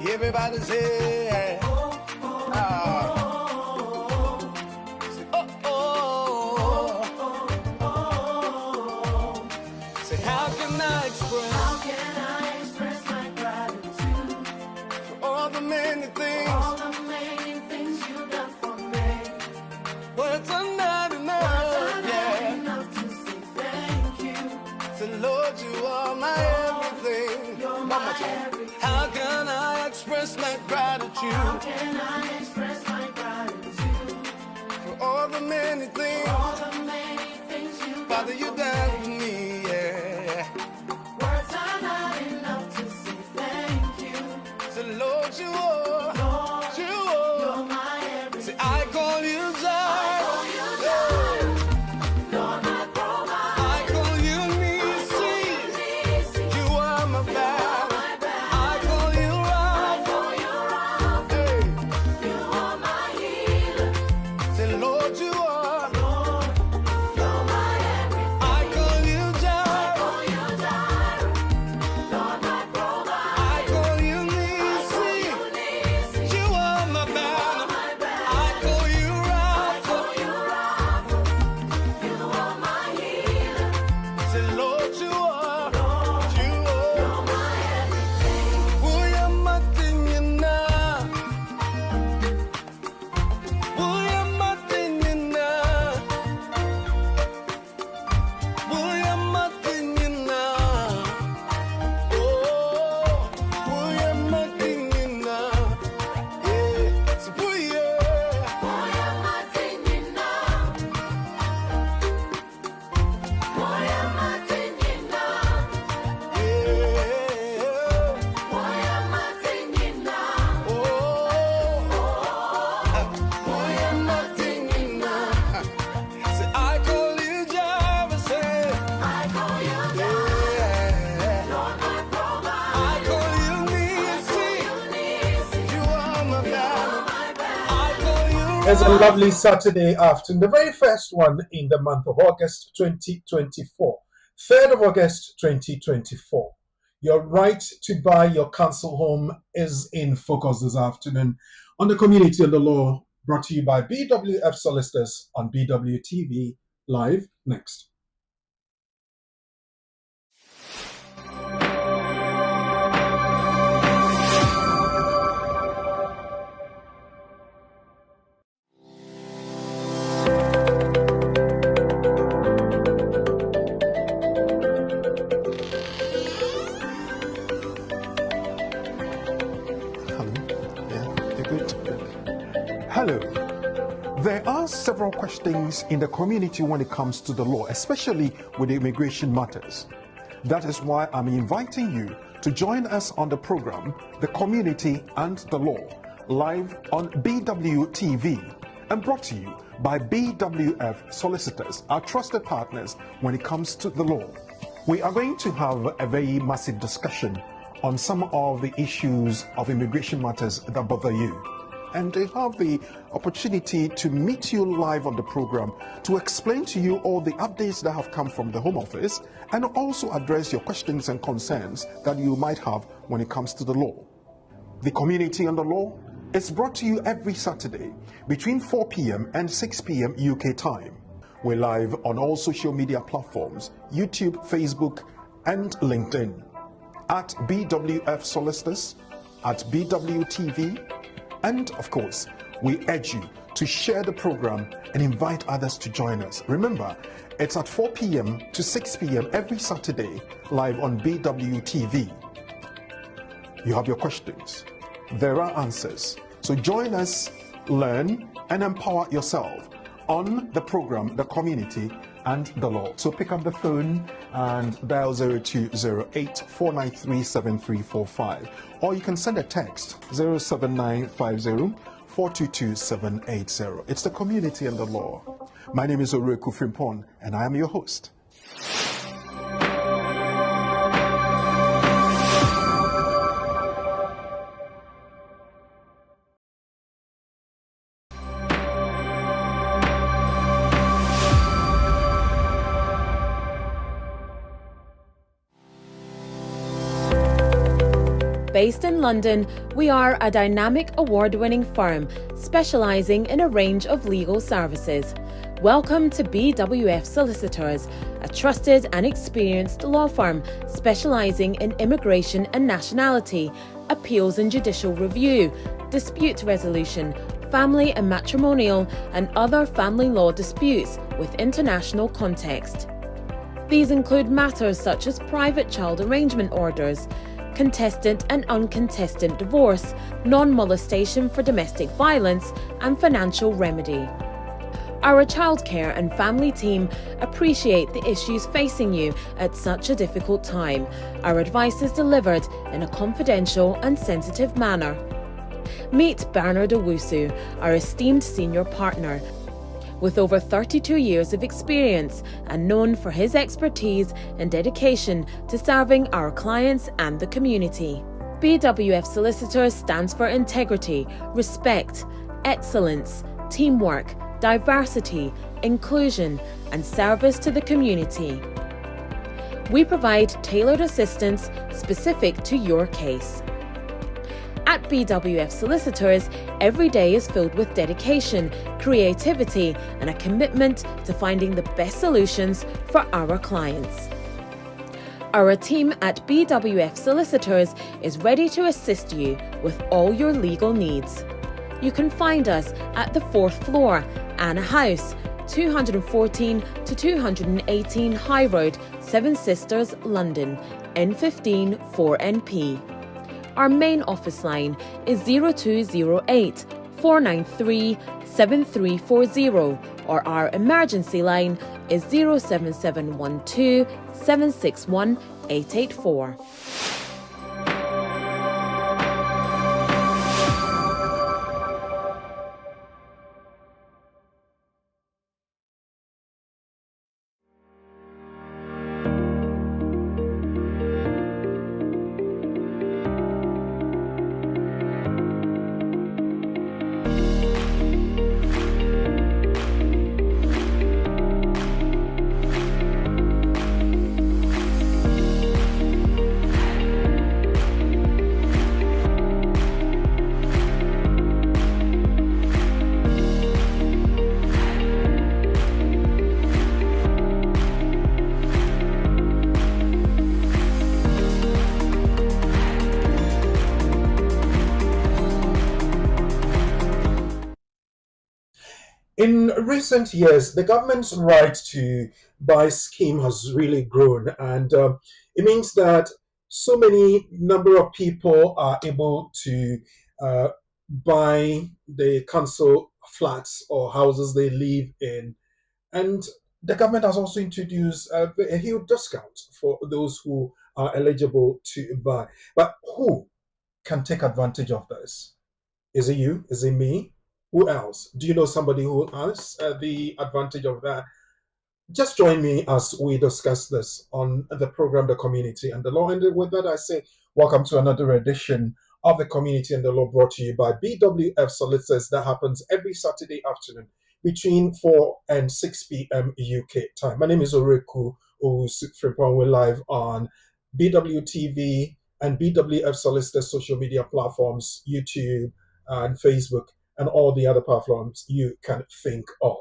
Everybody say, say, how can I express my gratitude for all the many things you've done for me? Words are not enough to say thank you. Say, Lord, you are my everything. You're my everything. How can I express my gratitude? How can I express my gratitude for all the many things, you Father, you done for me, yeah. Words are not enough to say thank you. So Lord, you are, you're my everything. See, I call you Jireh. Lord, my provider. I call you Nisi. You are my banner. It's a lovely Saturday afternoon, the very first one in the month of August 2024, 3rd of August 2024. Your right to buy your council home is in focus this afternoon on the Community and the Law, brought to you by BWF Solicitors on BWTV Live next. Hello. There are several questions in the community when it comes to the law, especially with immigration matters. That is why I'm inviting you to join us on the program, The Community and the Law, live on BWTV and brought to you by BWF Solicitors, our trusted partners when it comes to the law. We are going to have a very massive discussion on some of the issues of immigration matters that bother you. And they have the opportunity to meet you live on the program to explain to you all the updates that have come from the Home Office and also address your questions and concerns that you might have when it comes to the law. The Community and the Law is brought to you every Saturday between 4 p.m. and 6 p.m. UK time. We're live on all social media platforms, YouTube, Facebook, and LinkedIn, at BWF Solicitors, at BWTV, and of course, we urge you to share the program and invite others to join us. Remember, it's at 4 p.m. to 6 p.m. every Saturday, live on BWTV. You have your questions. There are answers. So join us, learn, and empower yourself on the program, The Community and the Law. So pick up the phone and dial 0208 493 7345, or you can send a text 07950 422 780. It's The Community and the Law. My name is Oreku Frimpong, and I am your host. Based in London, we are a dynamic award-winning firm specialising in a range of legal services. Welcome to BWF Solicitors, a trusted and experienced law firm specialising in immigration and nationality, appeals and judicial review, dispute resolution, family and matrimonial, and other family law disputes with international context. These include matters such as private child arrangement orders, contested and uncontested divorce, non-molestation for domestic violence, and financial remedy. Our childcare and family team appreciate the issues facing you at such a difficult time. Our advice is delivered in a confidential and sensitive manner. Meet Bernard Owusu, our esteemed senior partner. With over 32 years of experience and known for his expertise and dedication to serving our clients and the community. BWF Solicitors stands for integrity, respect, excellence, teamwork, diversity, inclusion, and service to the community. We provide tailored assistance specific to your case. At BWF Solicitors, every day is filled with dedication, creativity, and a commitment to finding the best solutions for our clients. Our team at BWF Solicitors is ready to assist you with all your legal needs. You can find us at the 4th floor, Anna House, 214 to 218 High Road, Seven Sisters, London, N15 4NP. Our main office line is 0208 493 7340, or our emergency line is 07712 761 884. In recent years, the government's right to buy scheme has really grown, and it means that so many number of people are able to buy the council flats or houses they live in, and the government has also introduced a huge discount for those who are eligible to buy. But who can take advantage of this? Is it you? Is it me? Who else? Do you know somebody who has the advantage of that? Just join me as we discuss this on the program, The Community and the Law. And with that, I say, welcome to another edition of The Community and the Law, brought to you by BWF Solicitors. That happens every Saturday afternoon between 4 and 6 p.m. UK time. My name is Oreku Owusu-Frimpong. We're live on BWTV and BWF Solicitors social media platforms, YouTube and Facebook, and all the other platforms you can think of.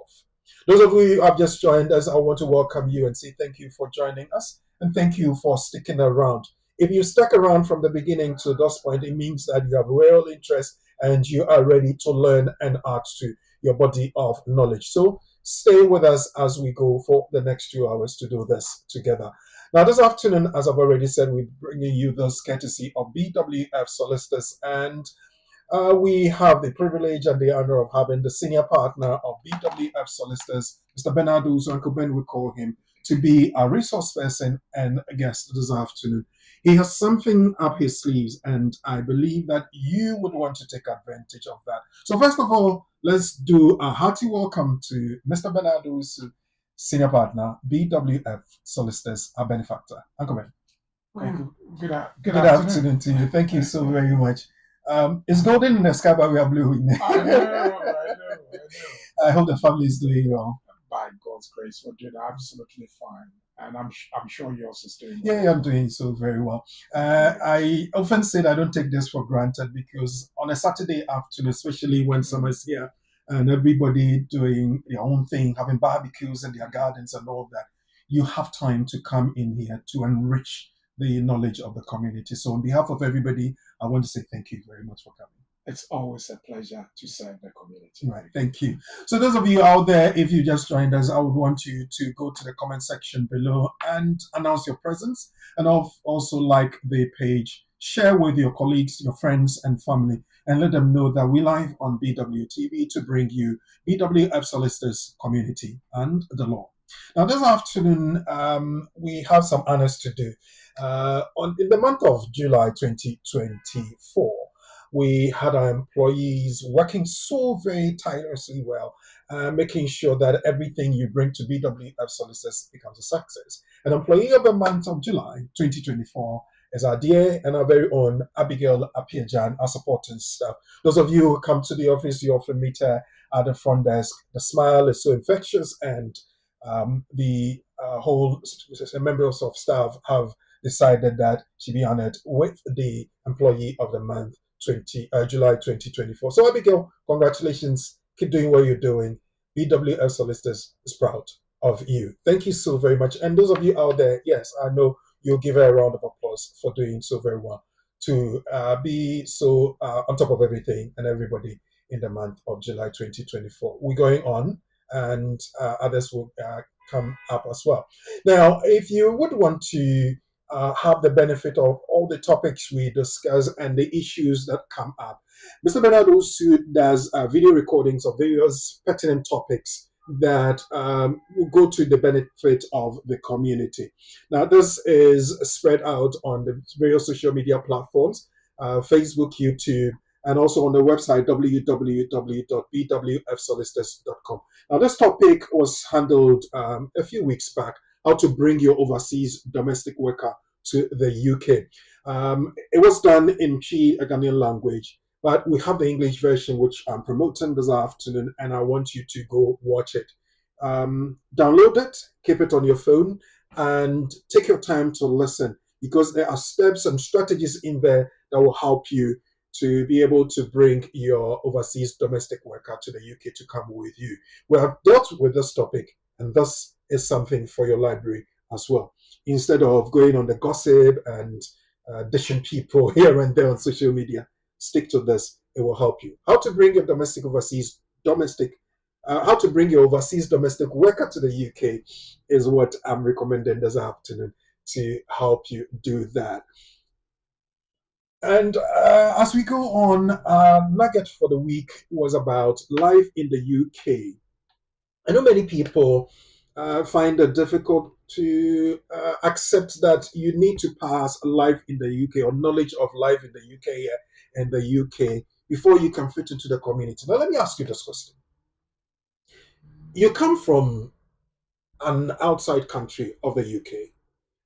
Those of you who have just joined us, I want to welcome you and say thank you for joining us, and thank you for sticking around. If you stuck around from the beginning to this point, it means that you have real interest and you are ready to learn and add to your body of knowledge. So stay with us as we go for the next 2 hours to do this together. Now, this afternoon, as I've already said, we're bringing you this courtesy of BWF Solicitors, and we have the privilege and the honor of having the senior partner of BWF Solicitors, Mr. Bernard Owusu, Uncle Ben, we call him, to be a resource person and a guest this afternoon. He has something up his sleeves, and I believe that you would want to take advantage of that. So first of all, let's do a hearty welcome to Mr. Bernard Owusu, senior partner, BWF Solicitors, a benefactor. Uncle Ben. Well, Good afternoon to you. Thank you so very much. It's golden in the sky, but we are blue. I know. I hope the family is doing well. By God's grace, we're doing absolutely fine. and I'm sure yours is doing well. Yeah, I'm doing so very well. I often say that I don't take this for granted because on a Saturday afternoon, especially when summer's here and everybody doing their own thing, having barbecues in their gardens and all that, you have time to come in here to enrich the knowledge of the community. So on behalf of everybody, I want to say thank you very much for coming. It's always a pleasure to serve the community. Right, thank you. So those of you out there, if you just joined us, I would want you to go to the comment section below and announce your presence, and also like the page, share with your colleagues, your friends and family, and let them know that we're live on BWTV to bring you BWF Solicitors, Community and the Law. Now this afternoon, we have some honors to do. In the month of July 2024, we had our employees working so very tirelessly well, making sure that everything you bring to BWF Solicitors becomes a success. An employee of the month of July 2024 is our dear and our very own Abigail Apiajan, our supporting staff. Those of you who come to the office, you often meet her at the front desk. The smile is so infectious, and the whole members of staff have decided that she be honored with the Employee of the Month July 2024. So Abigail, congratulations. Keep doing what you're doing. BWF Solicitors is proud of you. Thank you so very much. And those of you out there, yes, I know you'll give her a round of applause for doing so very well to be so on top of everything and everybody in the month of July 2024. We're going on, and others will come up as well. Now, if you would want to have the benefit of all the topics we discuss and the issues that come up, Mr. Bernard Osu does video recordings of various pertinent topics that will go to the benefit of the community. Now, this is spread out on the various social media platforms, Facebook, YouTube, and also on the website www.bwfsolicitors.com. Now, this topic was handled a few weeks back, how to bring your overseas domestic worker to the UK. It was done in Chi, a Ghanaian language, but we have the English version, which I'm promoting this afternoon, and I want you to go watch it. Download it, keep it on your phone, and take your time to listen, because there are steps and strategies in there that will help you to be able to bring your overseas domestic worker to the UK to come with you. We have dealt with this topic, and this is something for your library as well. Instead of going on the gossip and dishing people here and there on social media, stick to this. It will help you. How to bring your how to bring your overseas domestic worker to the UK is what I'm recommending this afternoon to help you do that. And as we go on, our nugget for the week was about life in the UK. I know many people find it difficult to accept that you need to pass life in the UK or knowledge of life in the UK and the UK before you can fit into the community. Now, let me ask you this question. You come from an outside country of the UK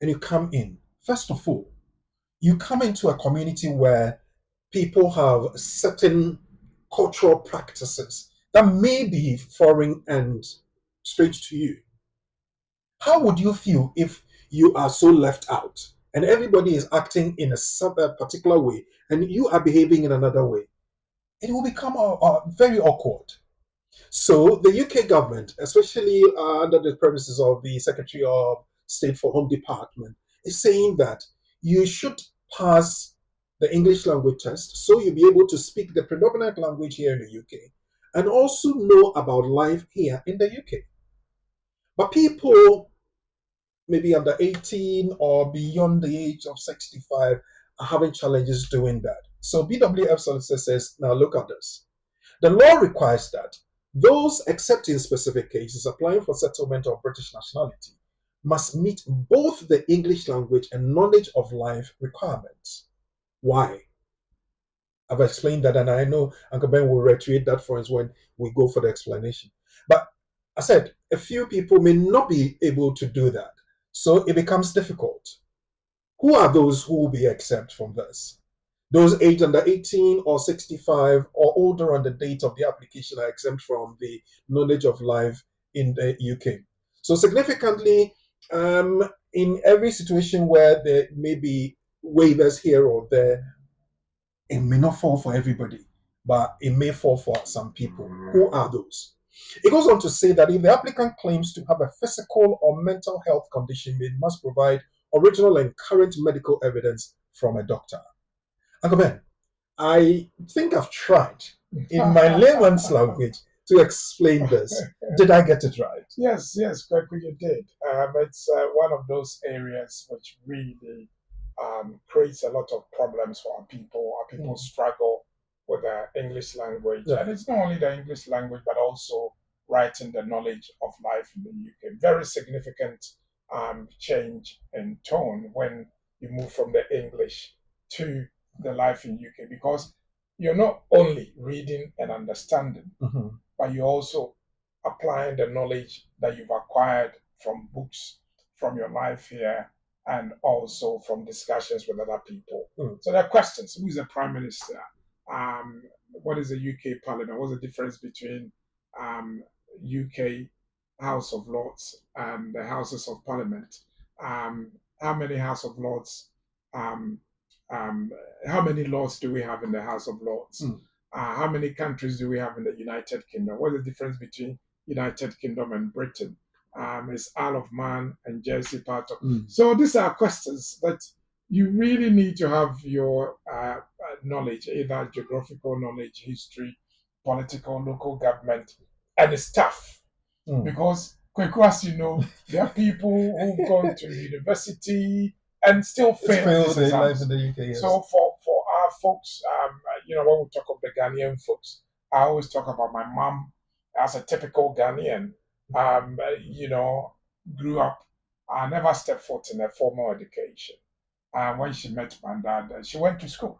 and you come in. First of all, you come into a community where people have certain cultural practices that may be foreign and strange to you. How would you feel if you are so left out and everybody is acting in a particular way and you are behaving in another way? It will become very awkward. So the UK government, especially under the premises of the Secretary of State for Home Department, is saying that you should pass the English language test so you'll be able to speak the predominant language here in the UK and also know about life here in the UK. But people maybe under 18 or beyond the age of 65 are having challenges doing that. So BWF Solicitors says, now look at this. The law requires that those, except in specific cases, applying for settlement of British nationality must meet both the English language and knowledge of life requirements. Why? I've explained that, and I know Uncle Ben will reiterate that for us when we go for the explanation. But I said, a few people may not be able to do that, so it becomes difficult. Who are those who will be exempt from this? Those aged under 18 or 65 or older on the date of the application are exempt from the knowledge of life in the UK. So significantly, In every situation where there may be waivers here or there, it may not fall for everybody, but it may fall for some people. Who are those? It goes on to say that if the applicant claims to have a physical or mental health condition, it must provide original and current medical evidence from a doctor. Uncle Ben, I think I've tried in my layman's language to explain this. Did I get it right? Yes, Gregory, you did. It's one of those areas which really creates a lot of problems for our people. Our people struggle with the English language. Yeah. And it's not only the English language, but also writing the knowledge of life in the UK. Very significant change in tone when you move from the English to the life in UK, because you're not only reading and understanding, but you're also applying the knowledge that you've acquired from books, from your life here, and also from discussions with other people. So there are questions. Who is the Prime Minister? What is the UK Parliament? What's the difference between UK House of Lords and the Houses of Parliament? How many House of Lords? How many laws do we have in the House of Lords? How many countries do we have in the United Kingdom? What's the difference between United Kingdom and Britain? Is Isle of Man and Jersey part of? So these are questions that you really need to have your knowledge, either geographical knowledge, history, political, local government, and it's tough because, as you know, there are people who've gone to university and still fail these exams. In the UK, yes. So for our folks, when we talk of the Ghanaian folks, I always talk about my mom as a typical Ghanaian. Grew up, never stepped foot in a formal education. When she met my dad, she went to school.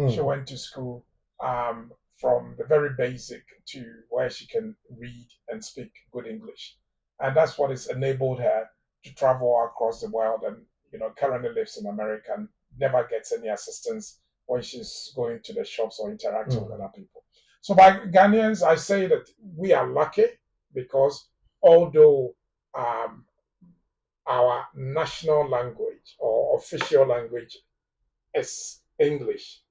She went to school from the very basic to where she can read and speak good English. And that's what has enabled her to travel across the world and, currently lives in America and never gets any assistance when she's going to the shops or interacting with other people. So by Ghanaians, I say that we are lucky because although our national language or official language is English,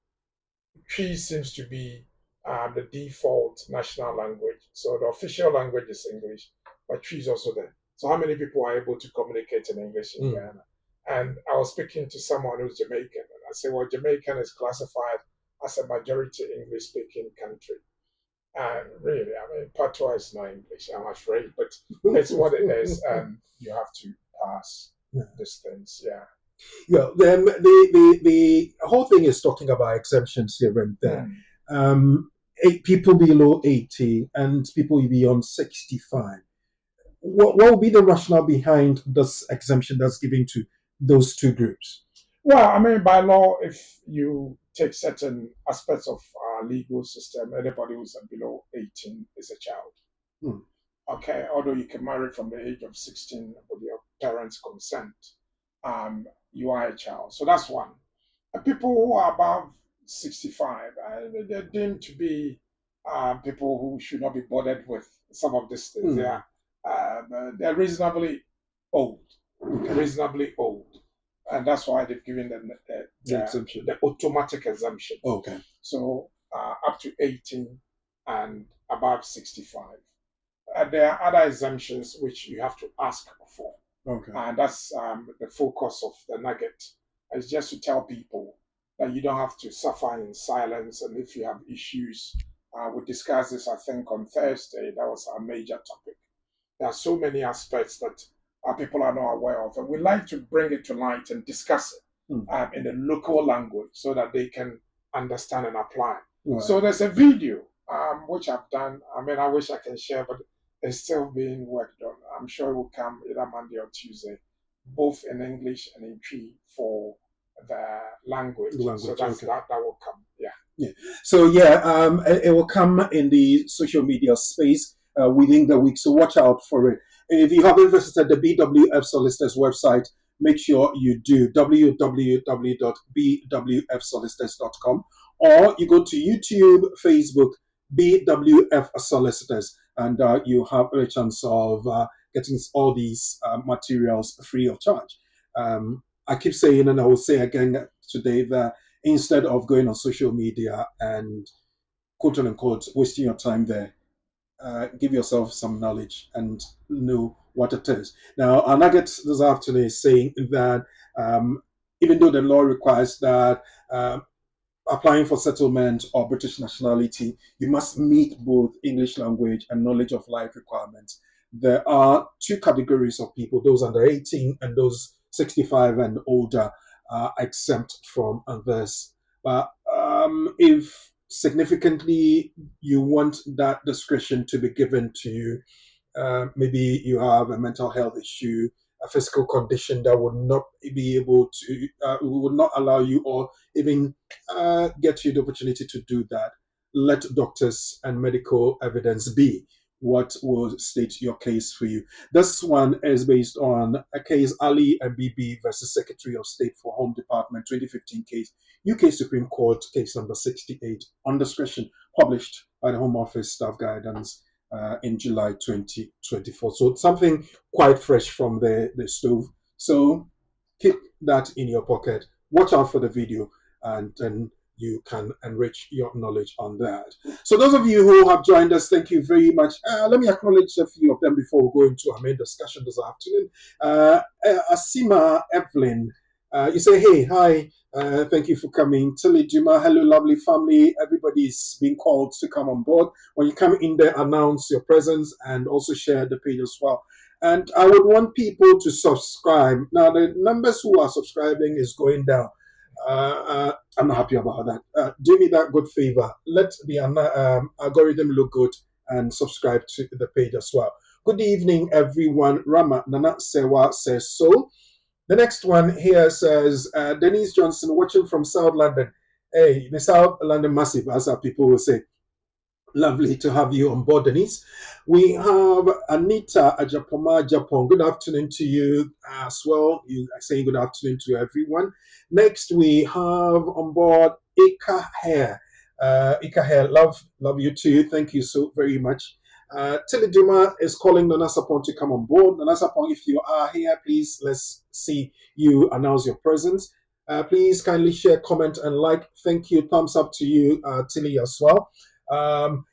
Twi seems to be the default national language. So the official language is English, but Twi is also there. So how many people are able to communicate in English in Ghana? And I was speaking to someone who's Jamaican, and I said, well, Jamaican is classified as a majority English-speaking country. And really, patois is not English, I'm afraid, but it's what it is, and you have to pass these things. Yeah. The whole thing is talking about exemptions here and there. People below 80 and people beyond 65. What will be the rationale behind this exemption that's given to those two groups? Well, by law, if you take certain aspects of our legal system, anybody who's below 18 is a child. Okay, although you can marry from the age of 16 with your parents' consent, you are a child. So that's one. People who are above 65, they're deemed to be people who should not be bothered with some of these things. They're reasonably old. And that's why they've given them the exemption, the automatic exemption. Okay. So up to 18 and above 65. There are other exemptions which you have to ask for. Okay. And that's the focus of the nugget. It's just to tell people that you don't have to suffer in silence. And if you have issues, we discussed this, I think, on Thursday. That was our major topic. There are so many aspects that people are not aware of. And we like to bring it to light and discuss it in the local language so that they can understand and apply. Right. So there's a video which I've done. I wish I can share, but it's still being worked on. I'm sure it will come either Monday or Tuesday, both in English and in Twi for the language. So that's, that will come. Yeah. So it will come in the social media space within the week. So watch out for it. If you haven't visited the BWF Solicitors website, make sure you do www.bwfsolicitors.com, or you go to YouTube, Facebook, BWF Solicitors, and you have a chance of getting all these materials free of charge. I keep saying, and I will say again today, that instead of going on social media and quote unquote wasting your time there, give yourself some knowledge and know what it is. Now, our nugget this afternoon is saying that even though the law requires that applying for settlement or British nationality, you must meet both English language and knowledge of life requirements. There are two categories of people, those under 18 and those 65 and older, are exempt from this. But if significantly you want that discretion to be given to you, maybe you have a mental health issue, a physical condition that would not be able to, would not allow you or even get you the opportunity to do that, let doctors and medical evidence be what will state your case for you. This one is based on a case, Ali and BB versus Secretary of State for Home Department, 2015 case, UK Supreme Court, case number 68, on discretion, published by the Home Office Staff Guidance in July 2024. So something quite fresh from the stove. So keep that in your pocket. Watch out for the video, and then you can enrich your knowledge on that. So those of you who have joined us, thank you very much. Let me acknowledge a few of them before we go into our main discussion this afternoon. Asima Evelyn, you say, hey, hi, thank you for coming. Tilly Juma, hello, lovely family. Everybody's being called to come on board. When you come in there, announce your presence and also share the page as well. And I would want people to subscribe. Now, the numbers who are subscribing is going down. I'm not happy about that. Do me that good favor. Let the algorithm look good and subscribe to the page as well. Good evening, everyone. Rama Nana Sewa says so. The next one here says, Denise Johnson, watching from South London. Hey, the South London Massive, as our people will say. Lovely to have you on board, Denise. We have Anita Ajapoma Japon. Good afternoon to you as well. You are saying good afternoon to everyone. Next, we have on board Ika Hair. Ika Hair, love you too. Thank you so very much. Tilly Duma is calling Nana Sapon to come on board. Nana Sapon, if you are here, please let's see you announce your presence. Please kindly share, comment, and like. Thank you. Thumbs up to you, Tilly, as well.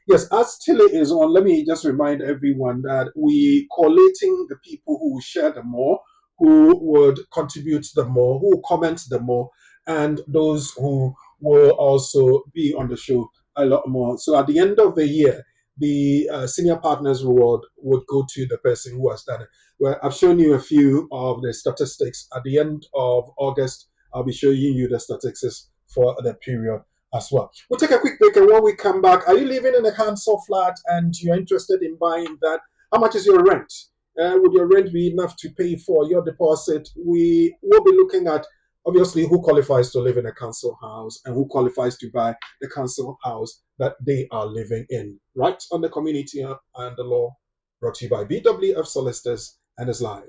Yes, as Tilly is on, let me just remind everyone that we collating the people who share the more, who would contribute the more, who comment the more, and those who will also be on the show a lot more. So at the end of the year, the senior partners reward would go to the person who has done it. Well, I've shown you a few of the statistics. At the end of August, I'll be showing you the statistics for the period as well. We'll take a quick break, and when we come back, are you living in a council flat and you're interested in buying that? How much is your rent? Would your rent be enough to pay for your deposit? We will be looking at, obviously, who qualifies to live in a council house and who qualifies to buy the council house that they are living in. Right on the Community and the Law, brought to you by BWF Solicitors and is live.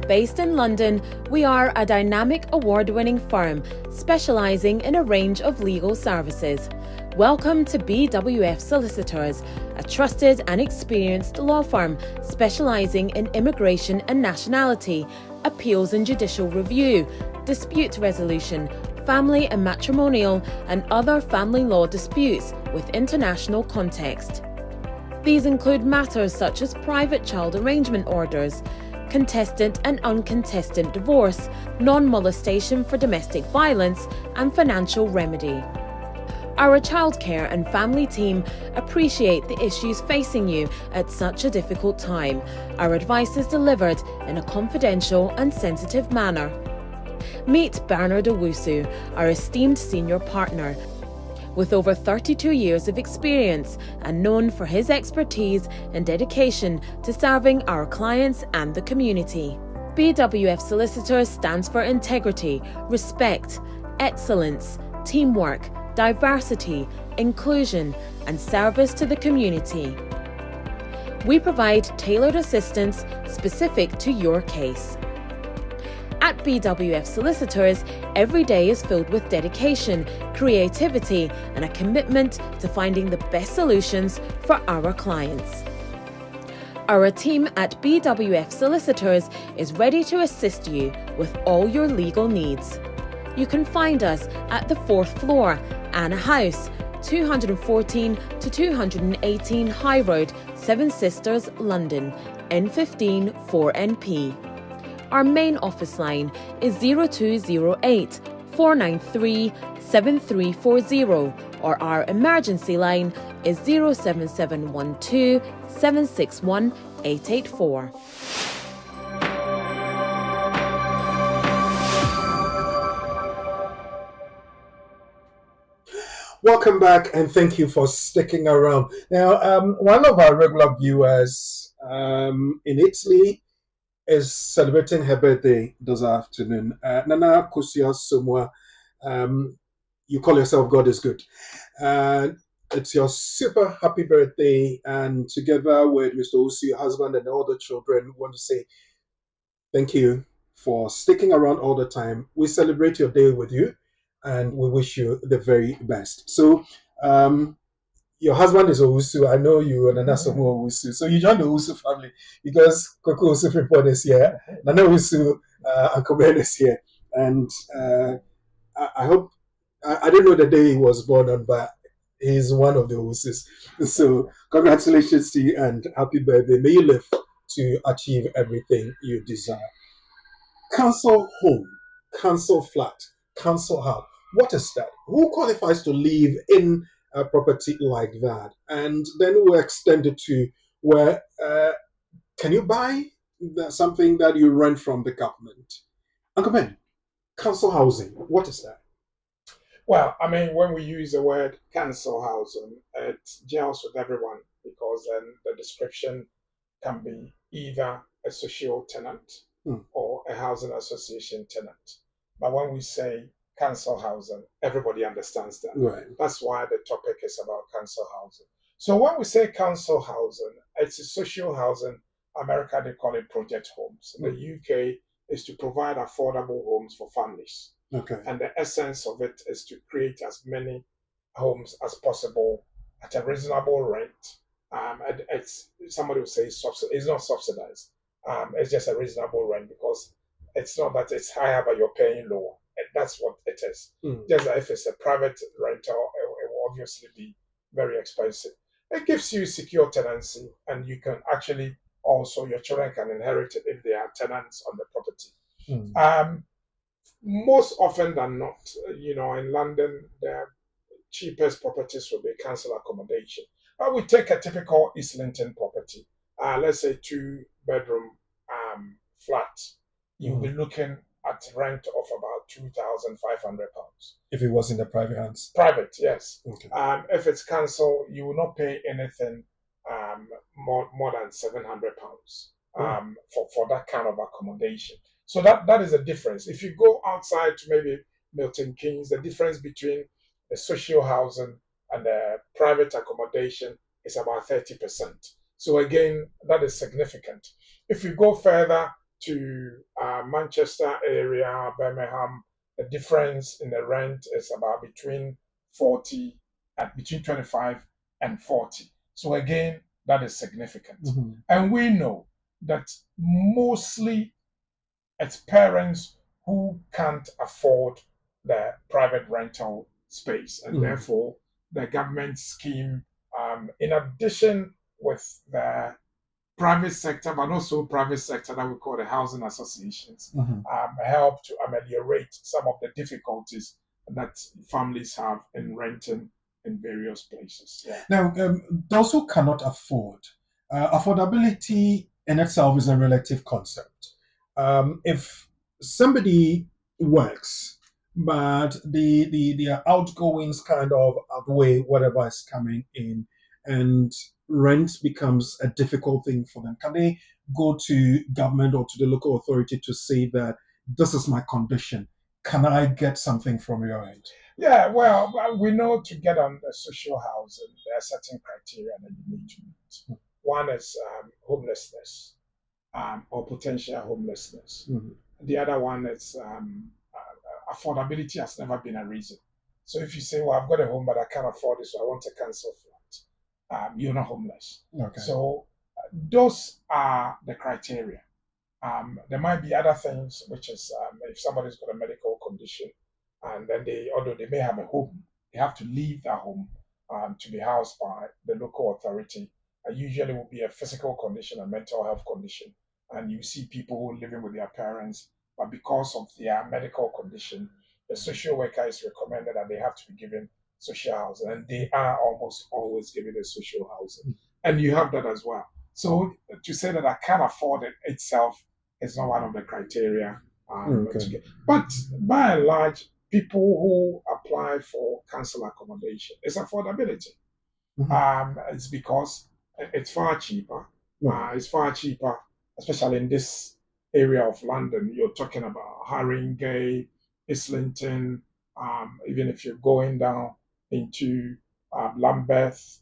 Based in London, we are a dynamic award-winning firm specialising in a range of legal services. Welcome to BWF Solicitors, a trusted and experienced law firm specialising in immigration and nationality, appeals and judicial review, dispute resolution, family and matrimonial, and other family law disputes with international context. These include matters such as private child arrangement orders, contested and uncontested divorce, non-molestation for domestic violence, and financial remedy. Our childcare and family team appreciate the issues facing you at such a difficult time. Our advice is delivered in a confidential and sensitive manner. Meet Bernard Owusu, our esteemed senior partner. With over 32 years of experience and known for his expertise and dedication to serving our clients and the community. BWF Solicitors stands for integrity, respect, excellence, teamwork, diversity, inclusion, and service to the community. We provide tailored assistance specific to your case. At BWF Solicitors, every day is filled with dedication, creativity, and a commitment to finding the best solutions for our clients. Our team at BWF Solicitors is ready to assist you with all your legal needs. You can find us at the 4th floor, Anna House, 214 to 218 High Road, Seven Sisters, London, N15 4NP. Our main office line is 0208 493 7340, or our emergency line is 07712 761 884. Welcome back, and thank you for sticking around. Now, one of our regular viewers in Italy is celebrating her birthday this afternoon. Nana Kusia Sumwa, you call yourself God is Good. It's your super happy birthday, and together with Mr. Usi, your husband, and all the children, we want to say thank you for sticking around all the time. We celebrate your day with you, and we wish you the very best. So, your husband is Owusu. I know you and Nana Somo Owusu. So you joined the Owusu family because Koko Owusu Frimpong is here, Nana Owusu, Uncle Ben is here. And I hope, I didn't know the day he was born on, but he's one of the Owusus. So congratulations to you and happy birthday. May you live to achieve everything you desire. Council home, council flat, council house. What is that? Who qualifies to live in a property like that? And then we'll extend it to where can you buy something that you rent from the government? Uncle Ben, council housing, what is that? Well, I mean, when we use the word council housing, it gels with everyone because then the description can be either a social tenant or a housing association tenant. But when we say council housing, everybody understands that. Right. That's why the topic is about council housing. So when we say council housing, it's a social housing. America, they call it project homes. In the UK, is to provide affordable homes for families. Okay. And the essence of it is to create as many homes as possible at a reasonable rent. And it's somebody will say it's not subsidized. It's just a reasonable rent because it's not that it's higher, but you're paying lower. And that's what it is. Just that if it's a private rental, it will obviously be very expensive. It gives you secure tenancy, and you can actually also, your children can inherit it if they are tenants on the property. Most often than not, in London, the cheapest properties will be council accommodation. But we take a typical Islington property, let's say 2-bedroom flat. You'll be looking at rent of about £2,500. If it was in the private hands? Private, yes. Okay. If it's council, you will not pay anything more than £700 for that kind of accommodation. So that is the difference. If you go outside to maybe Milton Keynes, the difference between the social housing and the private accommodation is about 30%. So again, that is significant. If you go further to Manchester area, Birmingham, the difference in the rent is about between 25 and 40. So again, that is significant. And we know that mostly it's parents who can't afford the private rental space. And therefore, the government scheme, in addition with the private sector, but also private sector that we call the housing associations, help to ameliorate some of the difficulties that families have in renting in various places. Yeah. Now, those who cannot afford, affordability in itself is a relative concept. If somebody works, but their outgoings kind of outweigh whatever is coming in, and rent becomes a difficult thing for them, can they go to government or to the local authority to say that this is my condition? Can I get something from your end? Yeah, well, we know to get on the social housing, there are certain criteria that you need to meet. One is homelessness or potential homelessness. the other one is affordability has never been a reason. So if you say, well, I've got a home, but I can't afford it, so I want a council flat, you're not homeless. Okay. So those are the criteria. There might be other things, which is if somebody's got a medical condition, and then although they may have a home, they have to leave that home to be housed by the local authority. Usually will be a physical condition, a mental health condition, and you see people living with their parents, but because of their medical condition, the social worker is recommended that they have to be given social housing, and they are almost always given a social housing, and you have that as well. So to say that I can't afford it itself is not one of the criteria. Okay. But by and large, people who apply for council accommodation, it's affordability. It's because it's far cheaper. It's far cheaper, especially in this area of London. You're talking about Haringey, Islington, even if you're going down into Lambeth,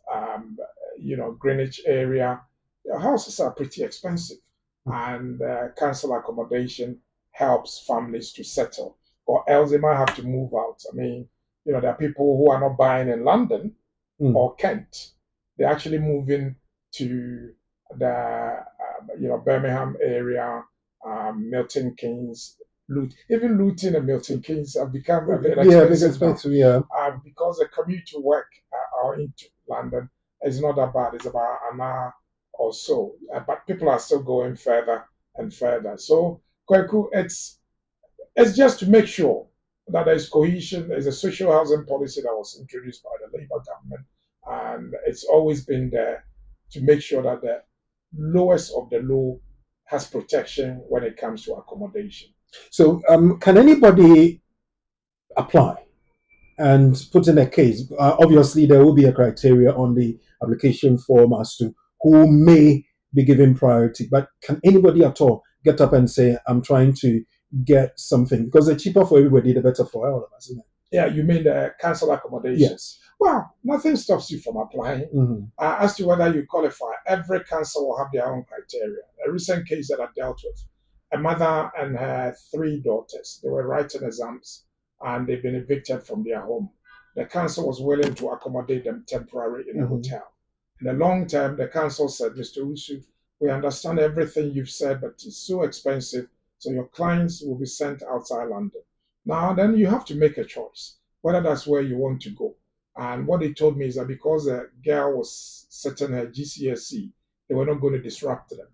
Greenwich area, your houses are pretty expensive. And council accommodation helps families to settle, or else they might have to move out. I mean, there are people who are not buying in London or Kent. They're actually moving to the Birmingham area, Milton Keynes, even Luton and Milton Keynes have become a bit expensive because the commute to work or into London is not that bad. It's about an hour or so, but people are still going further and further. So, Kweku, it's just to make sure that there's cohesion. There's a social housing policy that was introduced by the Labour government, and it's always been there to make sure that the lowest of the low has protection when it comes to accommodation. So, can anybody apply and put in a case? Obviously, there will be a criteria on the application form as to who may be given priority, but can anybody at all get up and say, I'm trying to get something? Because the cheaper for everybody, the better for all of us, isn't it? Yeah, you mean the council accommodation? Yes. Well, nothing stops you from applying. As to whether you qualify, every council will have their own criteria. A recent case that I dealt with, a mother and her 3 daughters, they were writing exams and they've been evicted from their home. The council was willing to accommodate them temporarily in a hotel. In the long term, the council said, Mr. Usu, we understand everything you've said, but it's so expensive, so your clients will be sent outside London. Now, then you have to make a choice, whether that's where you want to go. And what they told me is that because the girl was setting her GCSE, they were not going to disrupt them.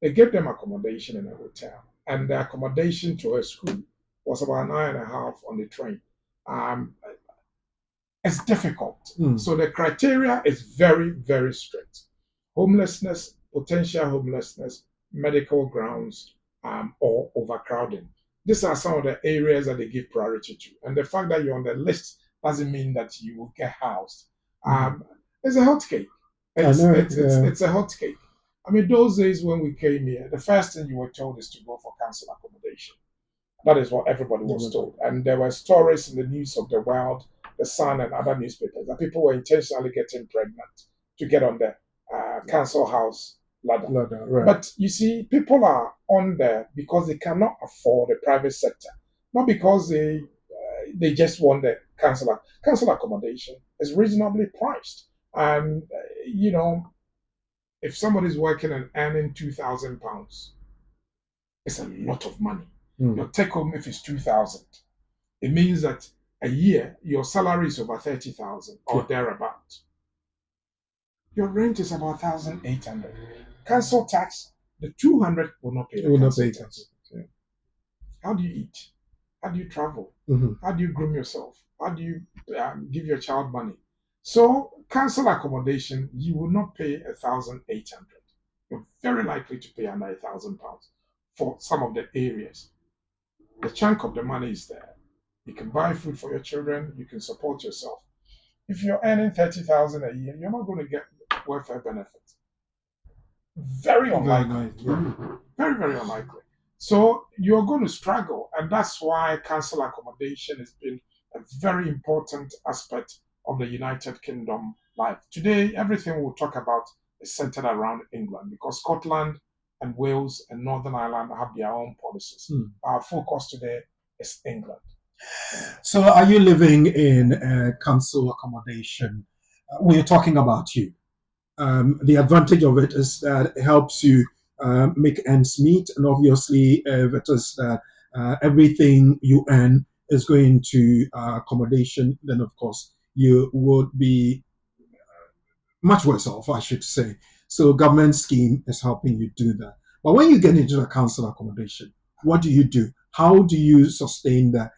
They gave them accommodation in a hotel. And the accommodation to her school was about an hour and a half on the train. It's difficult. So the criteria is very, very strict. Homelessness, potential homelessness, medical grounds, or overcrowding. These are some of the areas that they give priority to. And the fact that you're on the list doesn't mean that you will get housed. It's a hot cake. It's a hot cake. I mean, those days when we came here, the first thing you were told is to go for council accommodation. That is what everybody was told. And there were stories in the news of the world, the Sun and other newspapers, that people were intentionally getting pregnant to get on the council house ladder. Right. But you see, people are on there because they cannot afford the private sector, not because they just want the council accommodation is reasonably priced. And if somebody's working and earning £2,000, it's a lot of money. Your take home if it's 2,000, it means that a year your salary is over 30,000 or thereabout. Your rent is about 1,800. Council tax, the 200 will not pay the council tax. How do you eat? How do you travel? How do you groom yourself? How do you give your child money? So council accommodation, you will not pay 1,800. You're very likely to pay under £1,000 for some of the areas. The chunk of the money is there. You can buy food for your children. You can support yourself. If you're earning 30,000 a year, you're not going to get welfare benefits. Very unlikely. Very, very unlikely. So you're going to struggle, and that's why council accommodation has been a very important aspect of the United Kingdom life. Today, everything we'll talk about is centered around England because Scotland and Wales and Northern Ireland have their own policies. Our focus today is England. So are you living in council accommodation? We're talking about you. The advantage of it is that it helps you make ends meet, and obviously if it is that everything you earn is going to accommodation, then of course you would be much worse off, I should say. So government scheme is helping you do that. But when you get into the council accommodation, what do you do? How do you sustain that?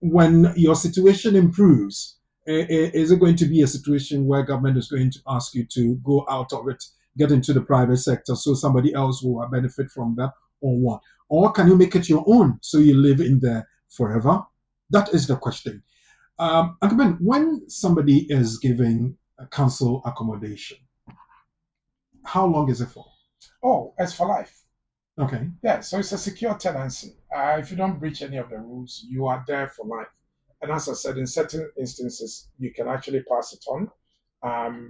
When your situation improves, is it going to be a situation where government is going to ask you to go out of it, get into the private sector, so somebody else will benefit from that, or what? Or can you make it your own so you live in there forever? That is the question. Again, when somebody is giving a council accommodation, how long is it for? Oh, it's for life. Okay. Yeah, so it's a secure tenancy. If you don't breach any of the rules, you are there for life. And as I said, in certain instances, you can actually pass it on,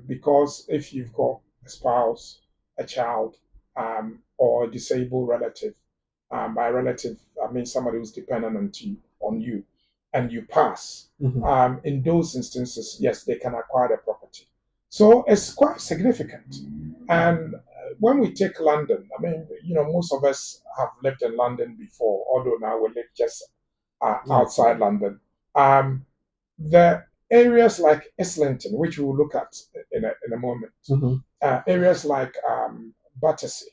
because if you've got a spouse, a child, or a disabled relative, by relative, I mean somebody who's dependent on you, and you pass, in those instances, yes, they can acquire the property. So it's quite significant. And when we take London, I mean, most of us have lived in London before, although now we live just outside London. The areas like Islington, which we'll look at in a moment, areas like Battersea.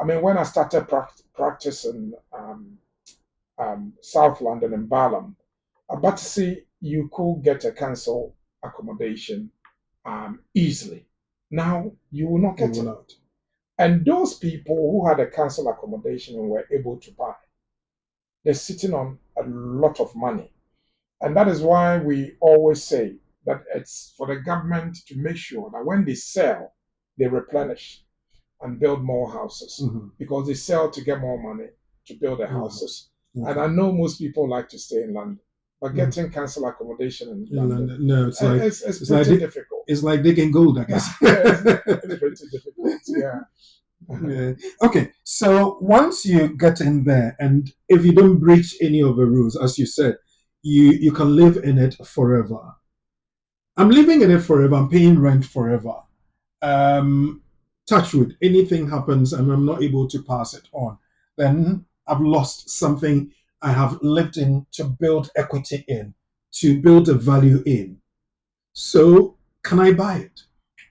I mean, when I started practicing South London and Balham, Battersea, you could get a council accommodation easily. Now, you will not get it. And those people who had a council accommodation and were able to buy, they're sitting on a lot of money. And that is why we always say that it's for the government to make sure that when they sell, they replenish and build more houses, because they sell to get more money to build the houses. And I know most people like to stay in London, but getting council accommodation in London, no, it's like it's pretty difficult. It's like digging gold, I guess. It's pretty difficult. Yeah. Yeah. Okay, so once you get in there, and if you don't breach any of the rules, as you said, you can live in it forever. I'm living in it forever. I'm paying rent forever. Touch wood, anything happens and I'm not able to pass it on, then I've lost something I have lived in to build equity in, to build a value in. So can I buy it?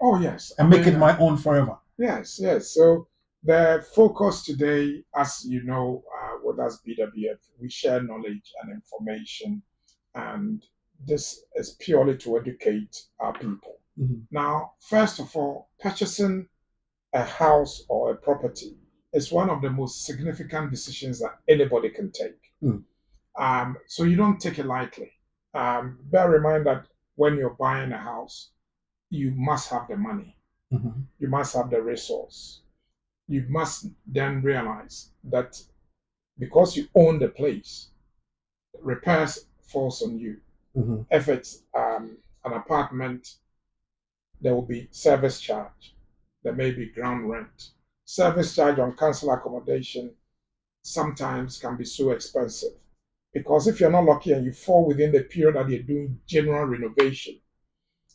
Oh, yes. And make it my own forever? Yes. So the focus today, as you know, with us BWF, we share knowledge and information, and this is purely to educate our people. Now, first of all, purchasing a house or a property is one of the most significant decisions that anybody can take. So you don't take it lightly. Bear in mind that when you're buying a house, you must have the money. You must have the resource. You must then realize that because you own the place, repairs falls on you. If it's an apartment, there will be service charge. There may be ground rent. Service charge on council accommodation sometimes can be so expensive, because if you're not lucky and you fall within the period that you're doing general renovation,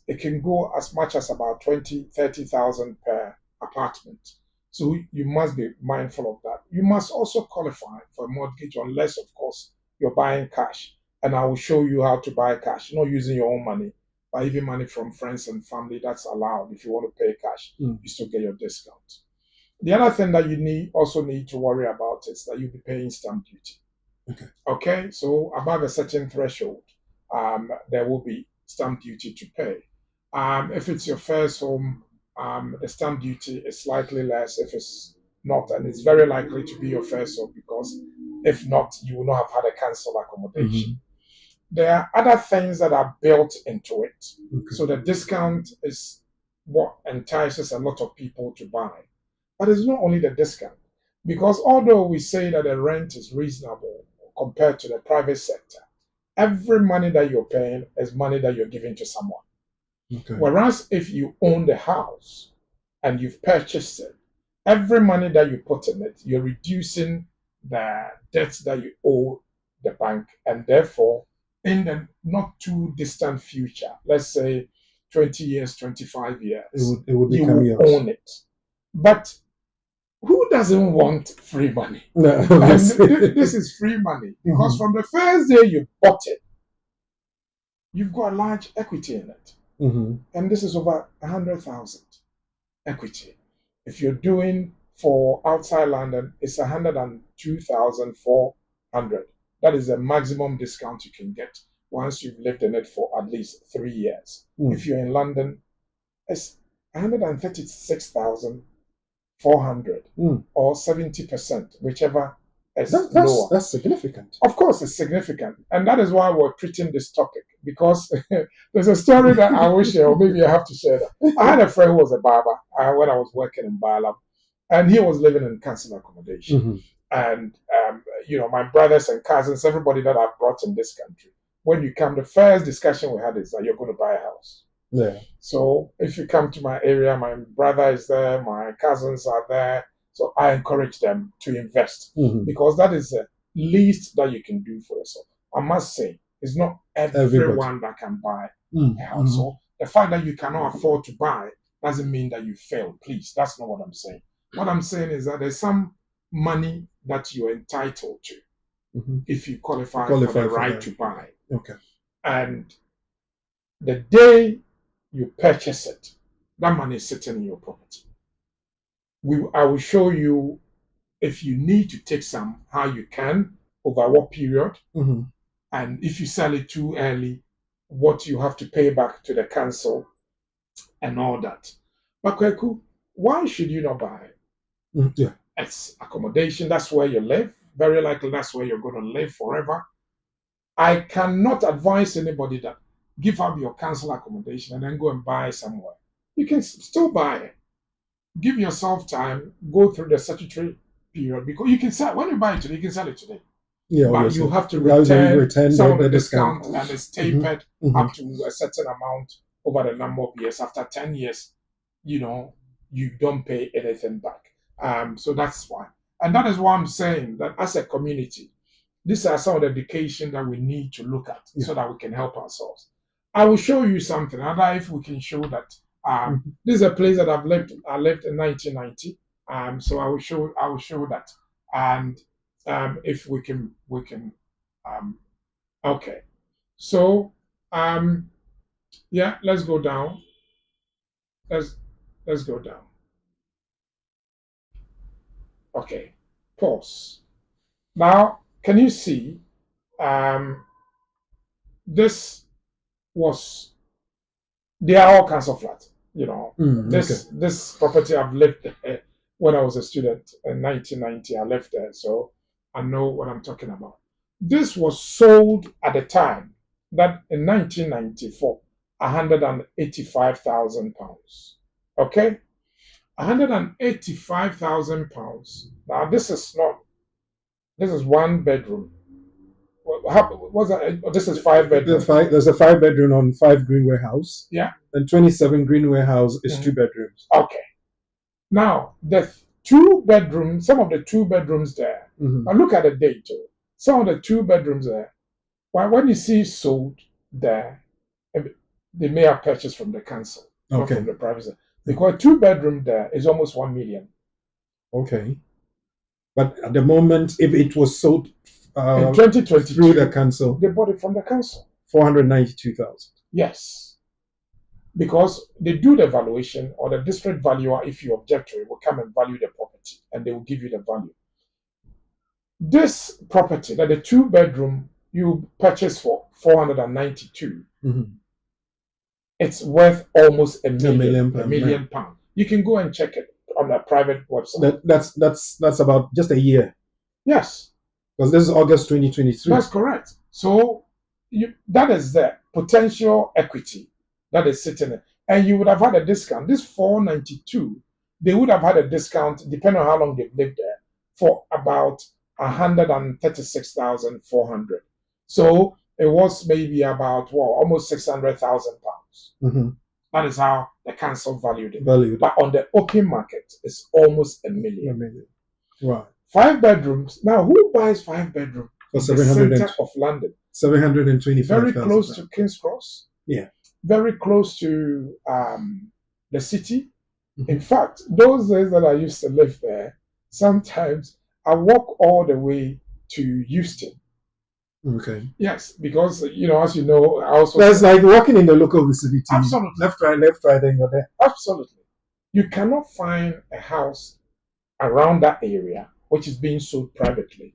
it can go as much as about 20,000, 30,000 per apartment. So you must be mindful of that. You must also qualify for a mortgage, unless, of course, you're buying cash. And I will show you how to buy cash, not using your own money, but even money from friends and family. That's allowed. If you want to pay cash, you still get your discount. The other thing that you also need to worry about is that you'll be paying stamp duty. Okay, so above a certain threshold, there will be stamp duty to pay. If it's your first home, the stamp duty is slightly less. If it's not, and it's very likely to be your first home, because if not, you will not have had a council accommodation. There are other things that are built into it. So the discount is what entices a lot of people to buy. But it's not only the discount, because although we say that the rent is reasonable compared to the private sector, every money that you're paying is money that you're giving to someone. Whereas if you own the house and you've purchased it, every money that you put in it, you're reducing the debts that you owe the bank, and therefore, in the not too distant future, let's say 20 years, 25 years, it would you become will yours. own it. But who doesn't want free money? No, And this is free money because from the first day you bought it, you've got a large equity in it. And this is over 100,000 equity. If you're doing for outside London, it's 102,400. That is the maximum discount you can get once you've lived in it for at least 3 years. If you're in London, it's 136,400 or 70%, whichever is lower. That's significant. Of course, it's significant. And that is why we're treating this topic, because there's a story that I will share, or maybe I have to share that. I had a friend who was a barber when I was working in Balam, and he was living in council accommodation. And, my brothers and cousins, everybody that I've brought in this country, when you come, the first discussion we had is that you're going to buy a house. Yeah. So if you come to my area, my brother is there, my cousins are there. So I encourage them to invest because that is the least that you can do for yourself. I must say, it's not everyone that can buy a house. So the fact that you cannot afford to buy doesn't mean that you fail. Please, that's not what I'm saying. What I'm saying is that there's some money that you're entitled to if you qualify for the right to buy. Okay. And the day you purchase it, that money is sitting in your property. I will show you, if you need to take some, how you can, over what period, and if you sell it too early, what you have to pay back to the council and all that. But Kweku, why should you not buy it? Yeah. It's accommodation. That's where you live. Very likely that's where you're going to live forever. I cannot advise anybody that give up your council accommodation and then go and buy somewhere. You can still buy it. Give yourself time, go through the statutory period, because you can sell, when you buy it today, you can sell it today. Yeah, but obviously. you have to return some of the discount, discount. and it's tapered up to a certain amount over the number of years. After 10 years, you don't pay anything back. So that's why. And that is why I'm saying that as a community, these are some of the education that we need to look at so that we can help ourselves. I will show you something. I don't know if we can show that. This is a place that I lived in 1990. So I will show that. And if we can okay. So yeah, let's go down. Let's go down. Okay. Pause. Now, can you see this was, they are all council flats. This property I've lived there when I was a student in 1990. I lived there, so I know what I'm talking about. This was sold at the time that in 1994, £185,000. Okay, £185,000. Now this is 1 bedroom. What's that? This is 5 bedrooms. There's a 5 bedroom on 5 Greenway House. Yeah. And 27 Greenway House is 2 bedrooms. Okay. Now, the 2 bedrooms, some of the 2 bedrooms there, now look at the date. Some of the 2 bedrooms there, when you see sold there, they may have purchased from the council, not from the private sector. Because 2 bedroom there is almost 1 million. Okay. But at the moment, if it was sold in 2022 through the council, they bought it from the council. 492,000. Yes. Because they do the valuation, or the district valuer, if you object to it, will come and value the property and they will give you the value. This property, that the 2 bedroom you purchased for 492, it's worth almost a million pounds. You can go and check it on a private website. That's about just a year. Yes. Because this is August 2023. That's correct. So that is the potential equity that is sitting there. And you would have had a discount. This 492, they would have had a discount, depending on how long they've lived there, for about 136,400. So it was maybe about almost 600,000 pounds. That is how the council valued it. Valued. But on the open market, it's almost $1 A million. million. Right. 5 bedrooms. Now, who buys 5 bedrooms For in the 700 center of London? 725,000. Very close to King's Cross. Yeah. Very close to the city. Mm-hmm. In fact, those days that I used to live there, sometimes I walk all the way to Euston. Okay. Yes, because as you know, I also That's like walking in the local vicinity. Absolutely. Left, right, then you're there. Absolutely. You cannot find a house around that area which is being sold privately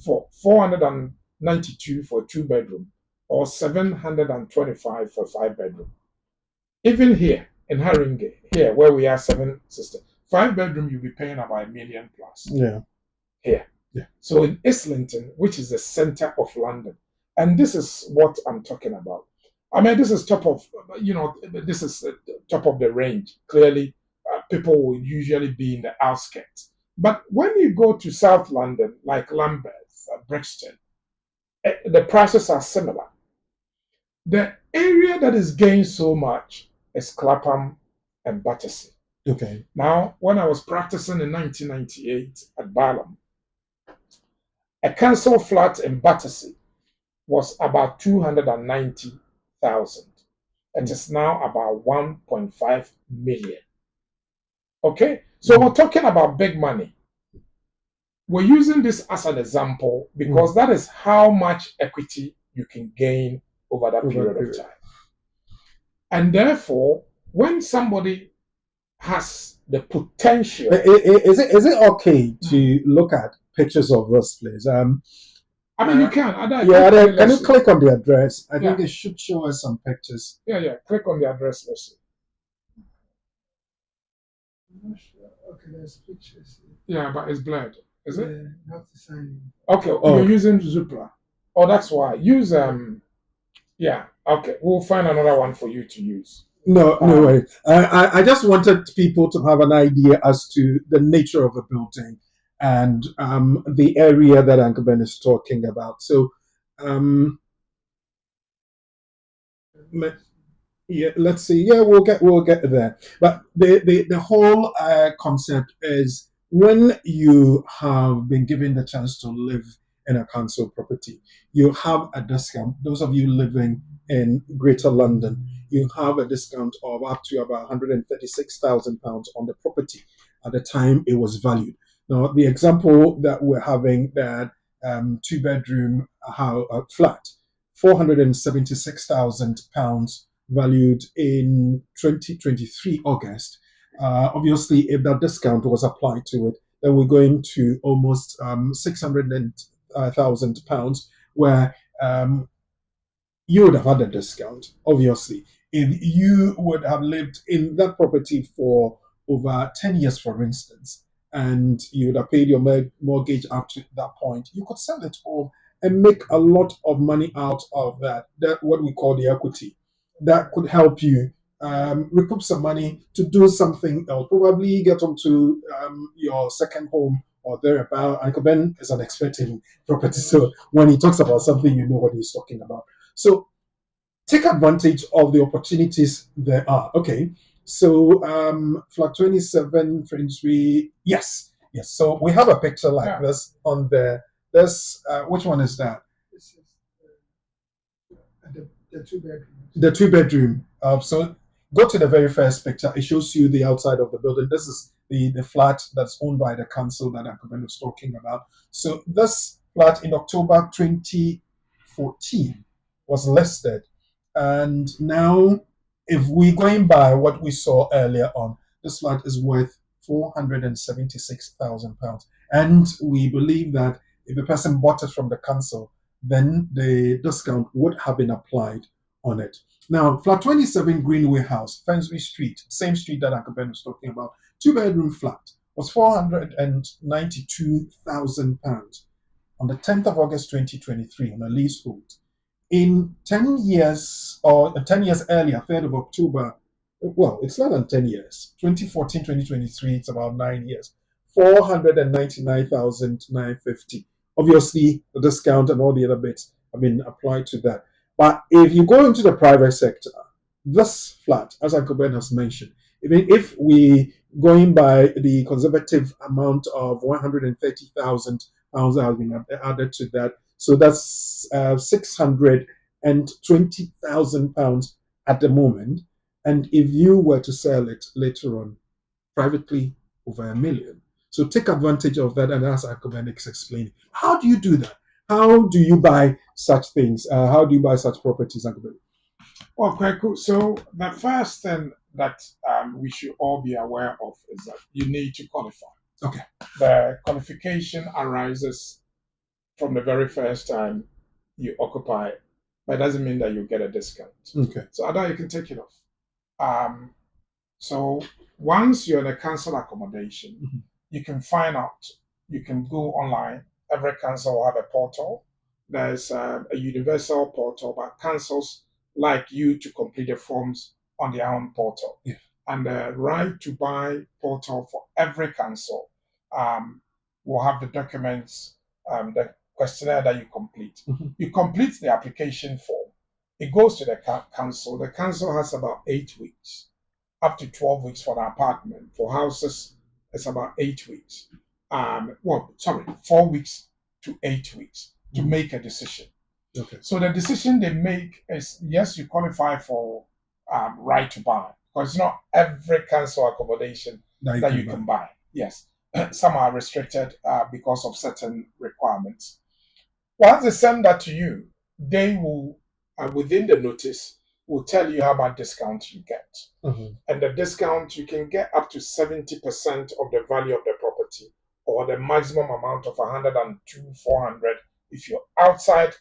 for 492 for a 2-bedroom or 725 for a 5-bedroom. Even here in Haringey, here where we are 7 sisters, 5-bedroom you'll be paying about $1 million plus. Yeah. Here. Yeah. So in Islington, which is the center of London, and this is what I'm talking about. I mean, this is top of the range. Clearly, people will usually be in the outskirts. But when you go to South London, like Lambeth, Brixton, the prices are similar. The area that is gained so much is Clapham and Battersea. Okay. Now, when I was practicing in 1998 at Barlam, a council flat in Battersea was about 290,000. It is now about 1.5 million. Okay, so we're talking about big money. We're using this as an example because that is how much equity you can gain over that period of time. And therefore, when somebody has the potential, is it okay to look at pictures of this place? I mean, you can. Can you click on the address? I think it should show us some pictures. Yeah. Click on the address. Let's see. I'm not sure. Okay, there's pictures. Yeah, but it's blurred. Is it? You have to sign in. Okay, you're using Zoopla. Oh, that's why. Use Yeah. Okay, we'll find another one for you to use. No way. I just wanted people to have an idea as to the nature of a building and the area that Uncle Ben is talking about. So, let's see. Yeah, we'll get there. But the whole concept is when you have been given the chance to live in a council property, you have a discount. Those of you living in Greater London, you have a discount of up to about £136,000 on the property at the time it was valued. Now, the example that we're having, that 2-bedroom flat, £476,000 valued in 2023 August. Obviously, if that discount was applied to it, then we're going to almost £600,000, where you would have had a discount, obviously. If you would have lived in that property for over 10 years, for instance, and you would have paid your mortgage up to that point, you could sell it home and make a lot of money out of that what we call the equity. That could help you recoup some money to do something else, probably get onto your second home or thereabout. Uncle Ben is an expert in property, so when he talks about something, you know what he's talking about. So take advantage of the opportunities there are. Okay, so flat 27, Finsbury, yes. So we have a picture like this on there. Which one is that? This is the 2-bedroom. The 2-bedroom. So go to the very first picture. It shows you the outside of the building. This is the flat that's owned by the council that Uncle Ben was talking about. So this flat in October 2014 was listed. And now, if we're going by what we saw earlier on, this flat is worth £476,000. And we believe that if a person bought it from the council, then the discount would have been applied on it. Now, flat 27 Greenway House, Finsbury Street, same street that Uncle Ben was talking about, 2-bedroom flat, was £492,000 on the 10th of August 2023 on a leasehold. In 10 years, or 10 years earlier, 3rd of October, well, it's not than 10 years, 2014, 2023, it's about 9 years, £499,950. Obviously, the discount and all the other bits have been applied to that. But if you go into the private sector, this flat, as Uncle Ben has mentioned, even if we going by the conservative amount of 130,000 pounds that has been added to that, so that's 620,000 pounds at the moment. And if you were to sell it later on privately, over £1 million. So take advantage of that, and as Uncle Ben is explaining, how do you do that? How do you buy such things? How do you buy such properties, Uncle Ben? Well, quite cool. So the first thing that we should all be aware of is that you need to qualify. Okay. The qualification arises from the very first time you occupy, but it doesn't mean that you get a discount. Okay. So either you can take it off. So once you're in a council accommodation, you can find out, you can go online. Every council will have a portal. There's a universal portal, but councils like you to complete the forms on their own portal. Yeah. And the right to buy portal for every council will have the documents, the questionnaire that you complete. You complete the application form. It goes to the council. The council has about 8 weeks, up to 12 weeks for the apartment. For houses, it's about 8 weeks. 4 weeks to 8 weeks to make a decision. Okay. So the decision they make is, yes, you qualify for right to buy, because it's not every council accommodation that you can buy. Yes. Some are restricted because of certain requirements. Once they send that to you, they will, within the notice, will tell you how much discount you get. And the discount, you can get up to 70% of the value of the property, or the maximum amount of 102,400 if you're outside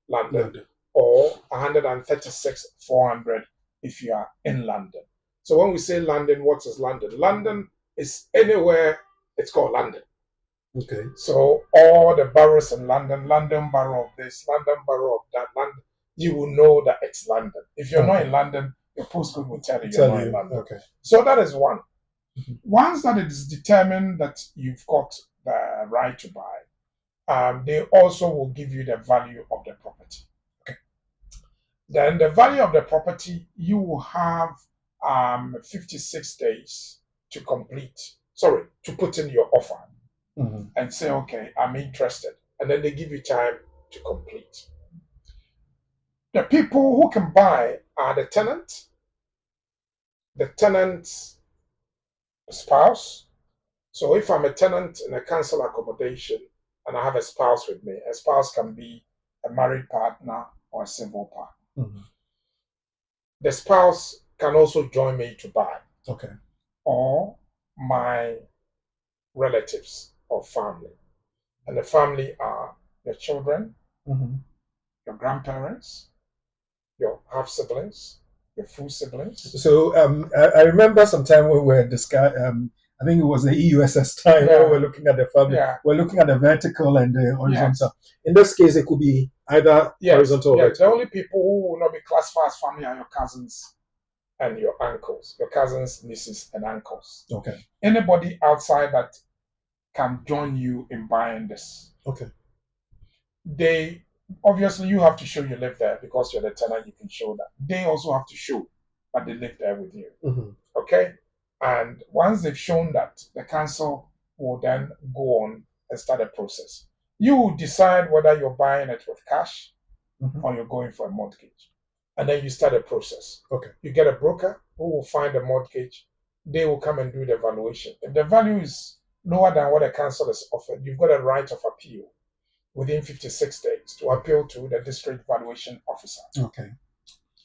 London, or 136,400 if you are in London. So when we say London, what is London? London is anywhere, it's called London. Okay. So all the boroughs in London, London borough of this, London borough of that, London, you will know that it's London. If you're not in London, your postcode will tell you you're not in London. Okay. So that is one. Once that it is determined that you've got the right to buy, they also will give you the value of the property. Okay. Then the value of the property, you will have 56 days to put in your offer and say, okay, I'm interested. And then they give you time to complete. The people who can buy are the tenant's spouse. So if I'm a tenant in a council accommodation and I have a spouse with me, a spouse can be a married partner or a civil partner. The spouse can also join me to buy. Okay. Or my relatives or family. And the family are your children, your grandparents, your half siblings, your full siblings. So I remember sometime when we were discussing, I think it was the EUSS time when we were looking at the family. Yeah. We're looking at the vertical and the horizontal. Yes. In this case, it could be either horizontal or vertical. The only people who will not be classified as family are your cousins and your uncles, your cousins, nieces, and uncles. Okay. Anybody outside that can join you in buying this. Okay. They obviously, you have to show you live there, because you're the tenant. You can show that. They also have to show that they live there with you. Okay. And once they've shown that, the council will then go on and start a process. You will decide whether you're buying it with cash or you're going for a mortgage. And then you start a process. Okay. You get a broker who will find a mortgage. They will come and do the valuation. If the value is lower than what the council has offered, you've got a right of appeal within 56 days to appeal to the district valuation officer. Okay.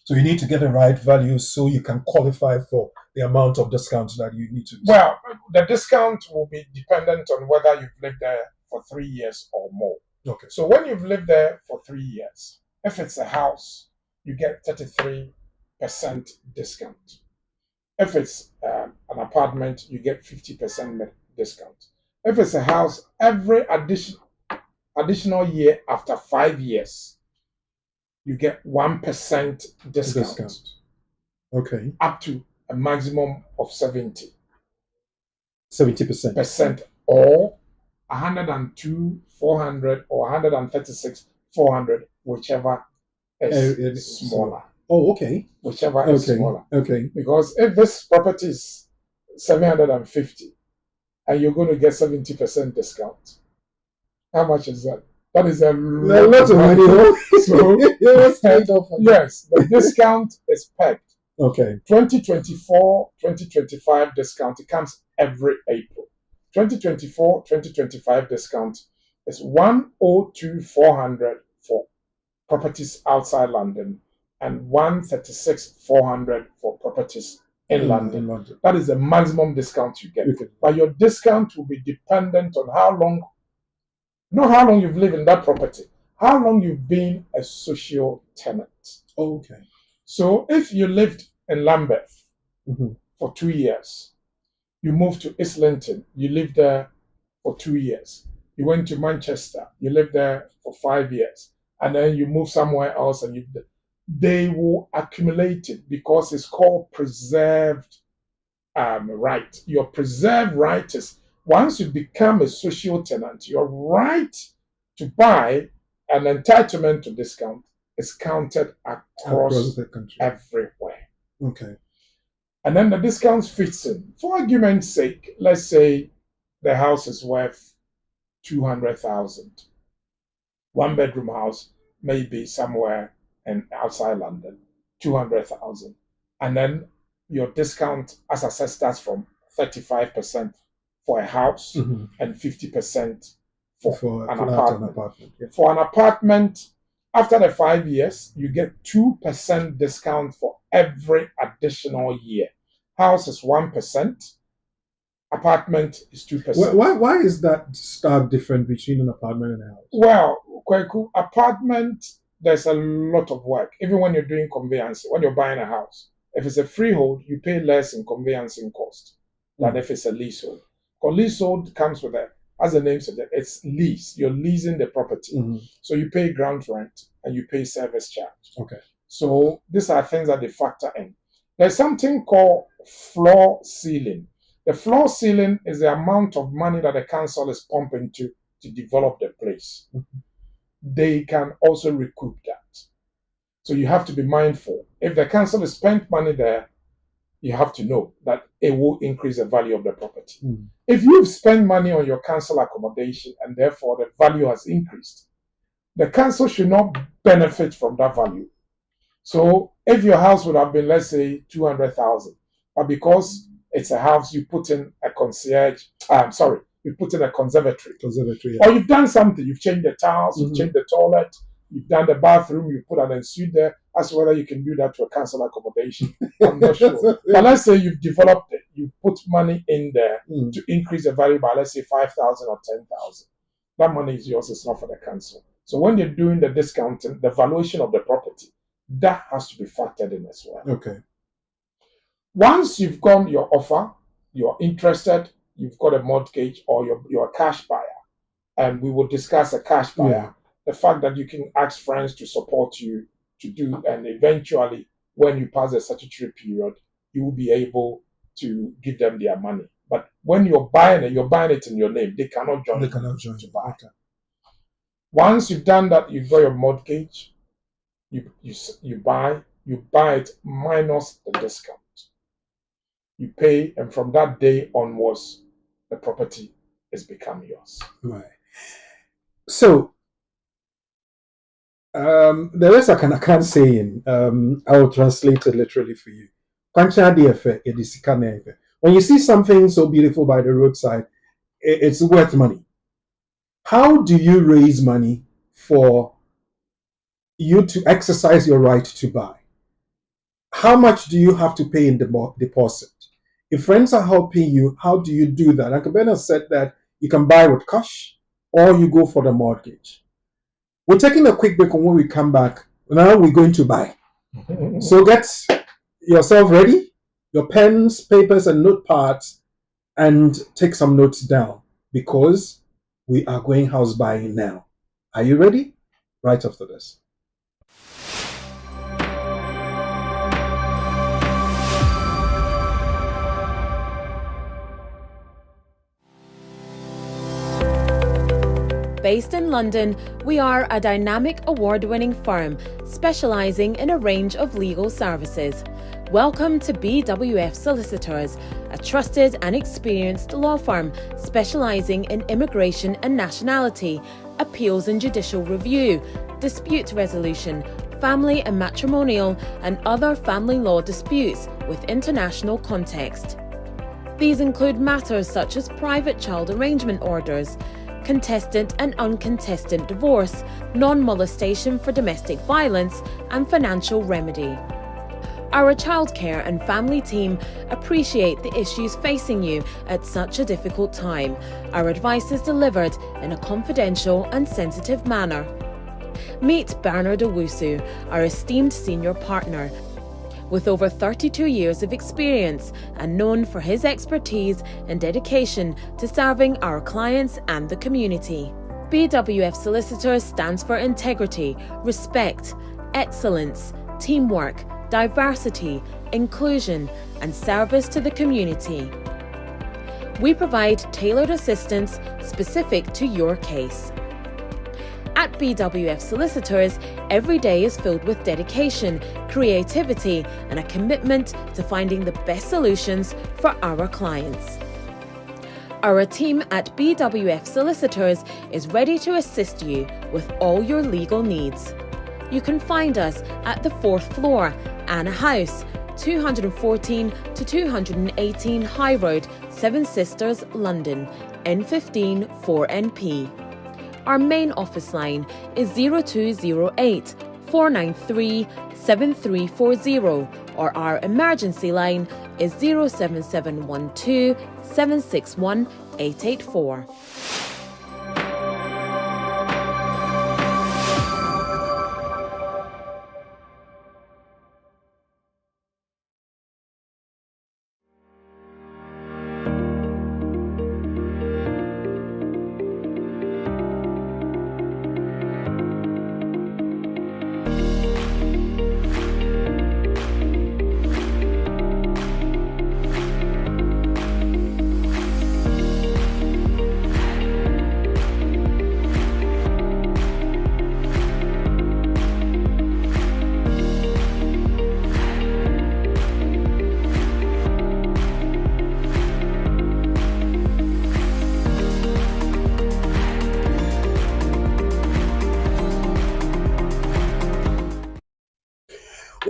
So you need to get the right value so you can qualify for the amount of discount that you need to. Well, the discount will be dependent on whether you've lived there for 3 years or more. Okay. So when you've lived there for 3 years, if it's a house, you get 33% discount. If it's an apartment, you get 50% discount. If it's a house, every additional year after 5 years, you get 1% discount. Okay. Up to a maximum of 70%. 70%. Or 102,400 or 136,400, whichever is smaller. Oh, okay. whichever is smaller. Okay. Because if this property is 750 and you're going to get 70% discount, how much is that? That is a lot of money. So, yes, the discount is pegged. Okay. 2024, 2025 discount, it comes every April. 2024, 2025 discount is 102,400 for properties outside London and 136,400 for properties in London. That is the maximum discount you get. Okay. But your discount will be dependent on how long, not how long you've lived in that property, how long you've been a social tenant. Okay. So if you lived in Lambeth for 2 years, you moved to Islington, you lived there for 2 years. You went to Manchester, you lived there for 5 years, and then you move somewhere else, and they will accumulate it because it's called preserved right. Your preserved right is once you become a social tenant, your right to buy an entitlement to discount is counted across the country, everywhere. Okay. And then the discount fits in. For argument's sake, let's say the house is worth 200,000. 1-bedroom house may be somewhere outside London, 200,000. And then your discount, as I said, starts from 35% for a house and 50% for an apartment. Yeah. For an apartment, after the 5 years, you get 2% discount for every additional year. House is 1%. Apartment is 2%. Why is that stark different between an apartment and a house? Well, Kweku, apartment, there's a lot of work. Even when you're doing conveyancing, when you're buying a house, if it's a freehold, you pay less in conveyancing cost than if it's a leasehold. Because leasehold comes with a, as the name suggests, it's lease. You're leasing the property. So you pay ground rent and you pay service charge. Okay. So these are things that they factor in. There's something called floor ceiling. The floor ceiling is the amount of money that the council is pumping to develop the place. They can also recoup that. So you have to be mindful. If the council has spent money there, you have to know that it will increase the value of the property. If you've spent money on your council accommodation and therefore the value has increased, the council should not benefit from that value. So if your house would have been, let's say, 200,000, but because it's a house, you put in a you put in a conservatory. Yeah. Or you've done something, you've changed the tiles, you've changed the toilet, you've done the bathroom, you put an ensuite there. As to whether you can do that to a council accommodation, I'm not sure. But let's say you've developed it, you put money in there to increase the value by, let's say, 5,000 or 10,000. That money is yours, it's not for the council. So when you're doing the discounting, the valuation of the property, that has to be factored in as well. Okay. Once you've gone your offer, you're interested, you've got a mortgage or you're a cash buyer, and we will discuss a cash buyer, the fact that you can ask friends to support you to do, and eventually when you pass the statutory period, you will be able to give them their money. But when you're buying it in your name. They cannot join to buy. Okay. Once you've done that, you've got your mortgage, you buy it minus the discount. You pay, and from that day onwards, the property has become yours. Right. So, there is a Kanakan saying, I will translate it literally for you. When you see something so beautiful by the roadside, it's worth money. How do you raise money for you to exercise your right to buy? How much do you have to pay in the deposit? If friends are helping you, how do you do that? Uncle Bernard said that you can buy with cash or you go for the mortgage. We're taking a quick break, and when we come back, now we're going to buy. So get yourself ready, your pens, papers, and notepads, and take some notes down because we are going house buying now. Are you ready? Right after this. Based in London, we are a dynamic award-winning firm specialising in a range of legal services. Welcome to BWF Solicitors, a trusted and experienced law firm specialising in immigration and nationality, appeals and judicial review, dispute resolution, family and matrimonial, and other family law disputes with international context. These include matters such as private child arrangement orders, contested and uncontested divorce, non-molestation for domestic violence, and financial remedy. Our childcare and family team appreciate the issues facing you at such a difficult time. Our advice is delivered in a confidential and sensitive manner. Meet Bernard Owusu, our esteemed senior partner. With over 32 years of experience and known for his expertise and dedication to serving our clients and the community. BWF Solicitors stands for integrity, respect, excellence, teamwork, diversity, inclusion, and service to the community. We provide tailored assistance specific to your case. At BWF Solicitors, every day is filled with dedication, creativity, and a commitment to finding the best solutions for our clients. Our team at BWF Solicitors is ready to assist you with all your legal needs. You can find us at the 4th floor, Anna House, 214 to 218 High Road, Seven Sisters, London, N15 4NP. Our main office line is 0208 493 7340, or our emergency line is 07712 761 884.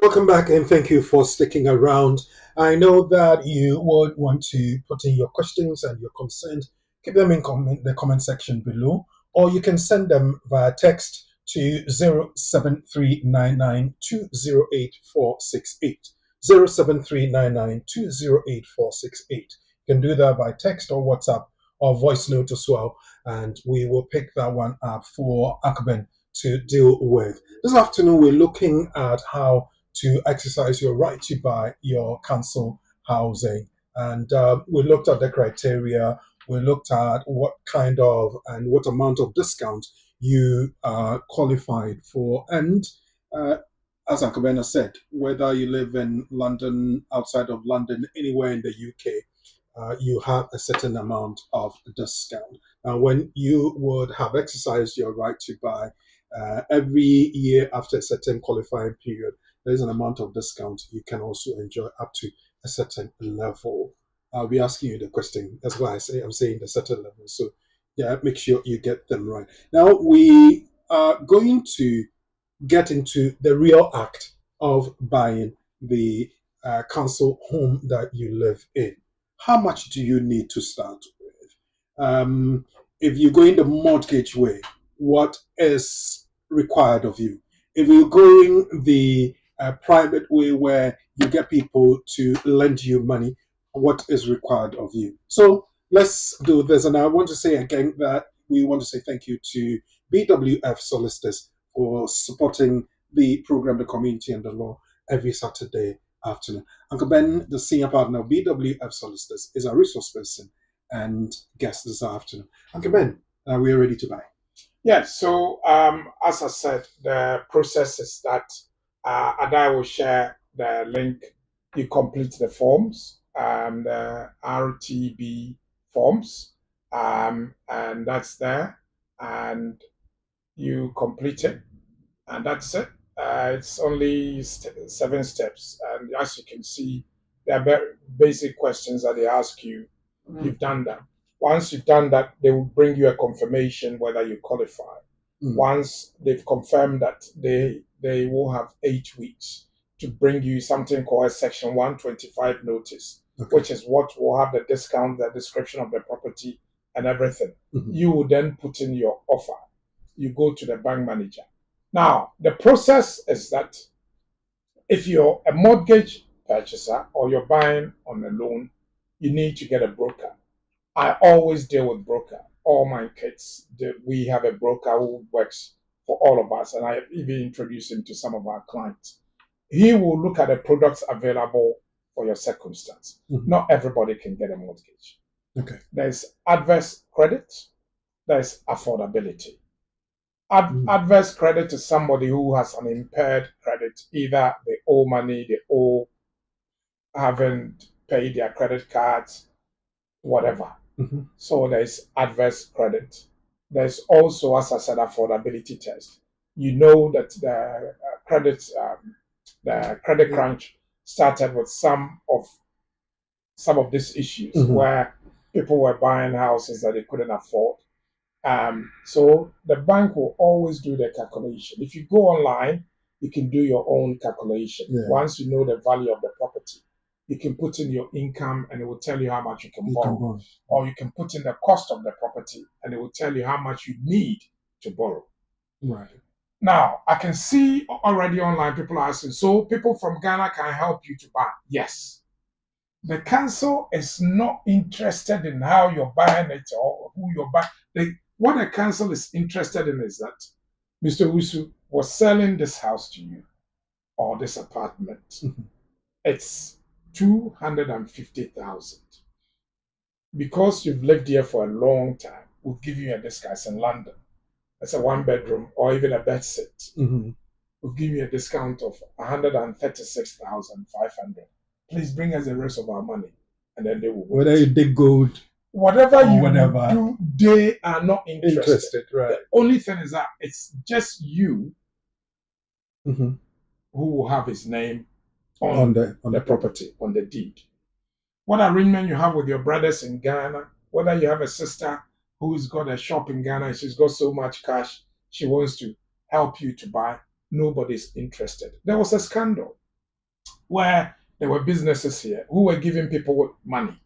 Welcome back and thank you for sticking around. I know that you would want to put in your questions and your concerns. Keep them in the comment section below, or you can send them via text to 07399208468. 07399208468. You can do that by text or WhatsApp or voice note as well, and we will pick that one up for Akben to deal with. This afternoon, we're looking at how to exercise your right to buy your council housing. And we looked at the criteria, we looked at what kind of and what amount of discount you are qualified for. And as Akabena said, whether you live in London, outside of London, anywhere in the UK, you have a certain amount of discount. Now, when you would have exercised your right to buy, every year after a certain qualifying period, there is an amount of discount you can also enjoy up to a certain level. I'll be asking you the question. That's why I'm saying the certain level. So yeah, make sure you get them right. Now we are going to get into the real act of buying the council home that you live in. How much do you need to start with? If you go in the mortgage way, what is required of you? If you're going the private way where you get people to lend you money, what is required of you? So let's do this. And I want to say again that we want to say thank you to BWF Solicitors for supporting the program, the community, and the law every Saturday afternoon. Uncle Ben, the senior partner of BWF Solicitors, is a resource person and guest this afternoon. Uncle Ben, we are ready to buy. Yes, so as I said, the process is that and I will share the link. You complete the forms, the RTB forms, and that's there. and you complete it, and that's it. It's only 7 steps, and as you can see, there are very basic questions that they ask you. You've done that. Once you've done that, they will bring you a confirmation whether you qualify. Once they've confirmed that, they will have 8 weeks to bring you something called a Section 125 notice, which is what will have the discount, the description of the property, and everything. You will then put in your offer. You go to the bank manager. Now, the process is that if you're a mortgage purchaser or you're buying on a loan, you need to get a broker. I always deal with broker. All my kids, we have a broker who works for all of us, and I even introduced him to some of our clients. He will look at the products available for your circumstance. Not everybody can get a mortgage. There's adverse credit, there's affordability. Adverse credit is somebody who has an impaired credit. Either they owe money, they haven't paid their credit cards, whatever. So there's adverse credit. There's also, as I said, affordability test. You know that the credit crunch started with some of these issues where people were buying houses that they couldn't afford. So the bank will always do the calculation. If you go online, you can do your own calculation. Once you know the value of the property, you can put in your income and it will tell you how much you can borrow. Or you can put in the cost of the property and it will tell you how much you need to borrow. Now, I can see already online people are asking, so people from Ghana can help you to buy? Yes. The council is not interested in how you're buying it or who you're buying. What the council is interested in is that Mr. Usu was selling this house to you or this apartment. It's 250,000. Because you've lived here for a long time, we'll give you a discount. It's in London. It's a 1-bedroom or even a bed sit. We'll give you a discount of 136,500. Please bring us the rest of our money, and then they will wait. Whether you dig gold, whatever you do, they are not interested. Right. The only thing is that it's just you who will have his name on the property, on the deed. What arrangement you have with your brothers in Ghana, whether you have a sister who's got a shop in Ghana, she's got so much cash, she wants to help you to buy, nobody's interested. There was a scandal where there were businesses here who were giving people money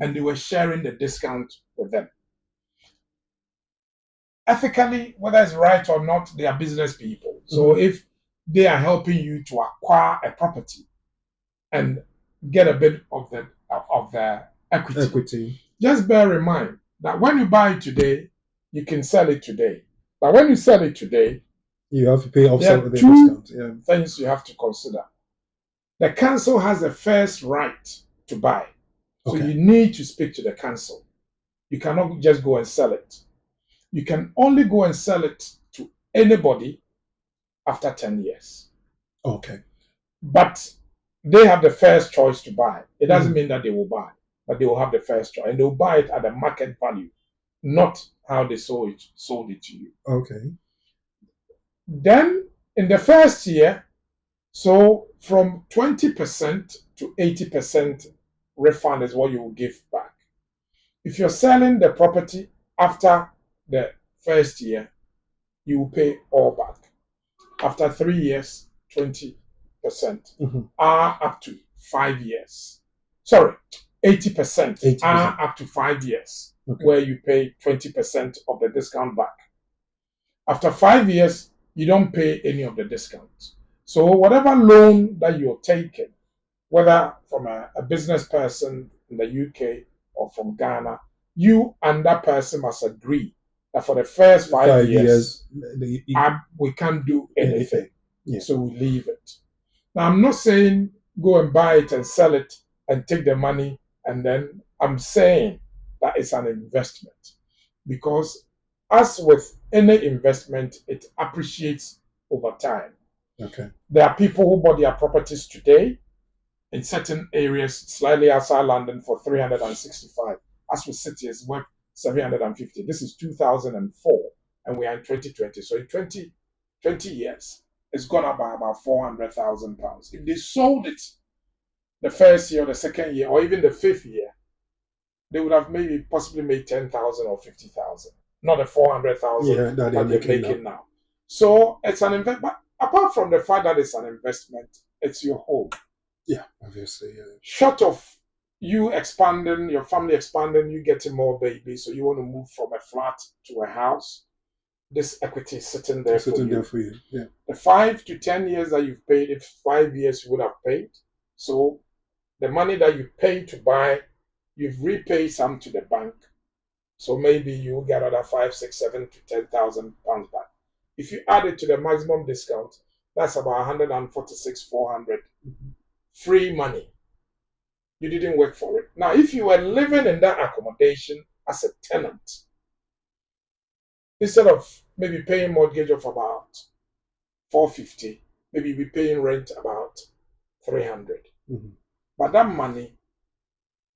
and they were sharing the discount with them. Ethically, whether it's right or not, they are business people. So if they are helping you to acquire a property and get a bit of the equity, just bear in mind that when you buy it today, you can sell it today. But when you sell it today, you have to pay off some of the discount. Things you have to consider. The council has the first right to buy. So you need to speak to the council. You cannot just go and sell it. You can only go and sell it to anybody after 10 years. But they have the first choice to buy. It doesn't mean that they will buy, but they will have the first choice. And they will buy it at the market value, not how they sold it to you. Then, in the first year, so from 20% to 80% refund is what you will give back. If you're selling the property after the first year, you will pay all back. After 3 years, 20%. Are up to 5 years. Sorry, 80% are up to 5 years, where you pay 20% of the discount back. After 5 years, you don't pay any of the discounts. So whatever loan that you're taking, whether from a business person in the UK or from Ghana, you and that person must agree that for the first 5 years, we can't do anything. So we leave it. Now, I'm not saying go and buy it and sell it and take the money, and then I'm saying that it's an investment. Because as with any investment, it appreciates over time. There are people who bought their properties today in certain areas, slightly outside London, for 365. As we sit here, it's worth 750. This is 2004. and we are in 2020. So in 20 years, it's gone up by about £400,000. If they sold it the first year, or the second year, or even the fifth year, they would have maybe possibly made 10,000 or 50,000, not the 400,000 that they're making now. So it's an investment. But apart from the fact that it's an investment, it's your home. Yeah, obviously. Yeah. Short of you expanding, your family expanding, you getting more babies, so you want to move from a flat to a house. This equity is sitting there for you. Yeah. The 5 to 10 years that you've paid, if 5 years you would have paid. So the money that you pay to buy, you've repaid some to the bank. So maybe you get another 5, 6, 7 to 10,000 pounds back. If you add it to the maximum discount, that's about 146, 400 free money. You didn't work for it. Now, if you were living in that accommodation as a tenant, instead of maybe paying mortgage of about 450, maybe you'll be paying rent about 300. But that money,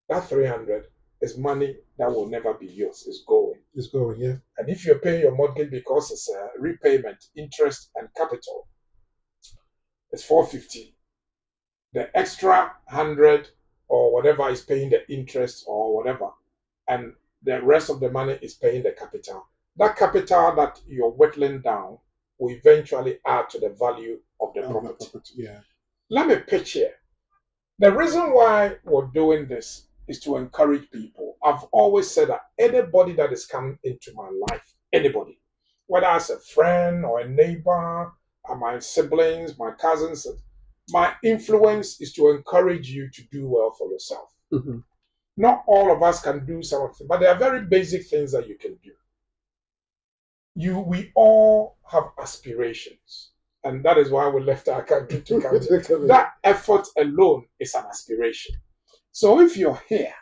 that 300, is money that will never be yours. It's going. It's going, yeah. And if you're paying your mortgage because it's a repayment, interest, and capital, it's 450. The extra 100 or whatever is paying the interest or whatever, and the rest of the money is paying the capital. That capital that you're whittling down will eventually add to the value of the property. Yeah. Let me pitch here. The reason why we're doing this is to encourage people. I've always said that anybody that is coming into my life, anybody, whether as a friend or a neighbor, or my siblings, my cousins, my influence is to encourage you to do well for yourself. Not all of us can do some of them, but there are very basic things that you can do. We all have aspirations, and that is why we left our country to come. That effort alone is an aspiration. So if you're here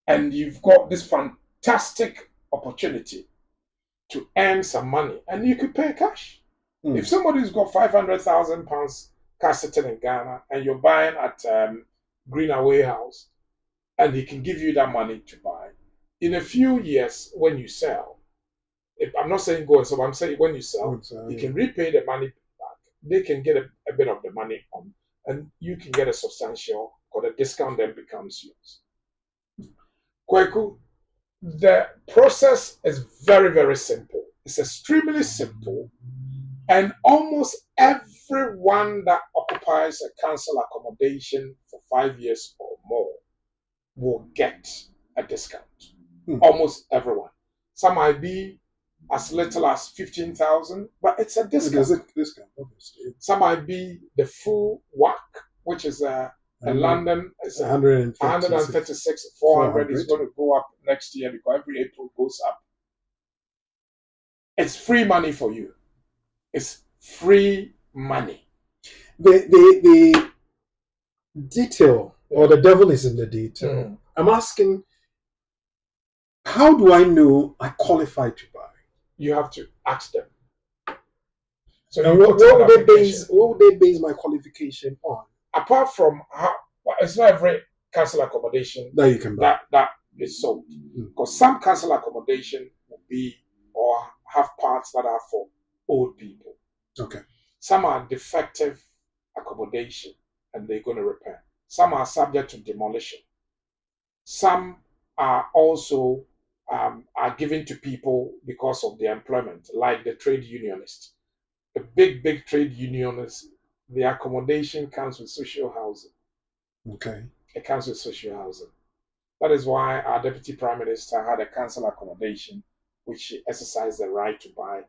and you've got this fantastic opportunity to earn some money, and you could pay cash. If somebody's got £500,000 cash sitting in Ghana and you're buying at Greenaway House, and he can give you that money to buy, in a few years when you sell, I'm not saying go and sell, I'm saying when you sell, you can repay the money back. They can get a bit of the money on, and you can get a substantial, or the discount then becomes yours. Kweku, the process is very, very simple. It's extremely simple, and almost everyone that occupies a council accommodation for 5 years or more will get a discount. Almost everyone. Some might be as little as 15,000, but it's a discount. It is a discount, obviously. Some might be the full whack, which is in London, it's 136, 400 is going to go up next year because every April goes up. It's free money for you. It's free money. The detail, or the devil is in the detail. I'm asking, how do I know I qualify to buy? You have to ask them. So and what would they base my qualification on? Apart from how, it's not every council accommodation that you can buy that is sold. Because some council accommodation will be or have parts that are for old people. Okay. Some are defective accommodation and they're going to repair. Some are subject to demolition. Some are also are given to people because of their employment, like the trade unionists. The big trade unionists, the accommodation comes with social housing. Okay. It comes with social housing. That is why our Deputy Prime Minister had a council accommodation, which she exercised the right to buy,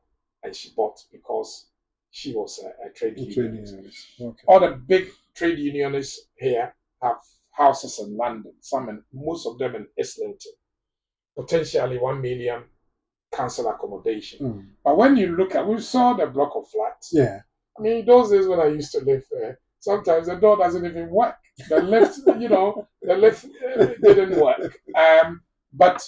and she bought because she was a trade unionist. Okay. All the big trade unionists here have houses in London, most of them in Islington. Potentially 1 million council accommodation. But when you look at, we saw the block of flats. Yeah. I mean, those days when I used to live there, sometimes the door doesn't even work. The lift, the lift didn't work. But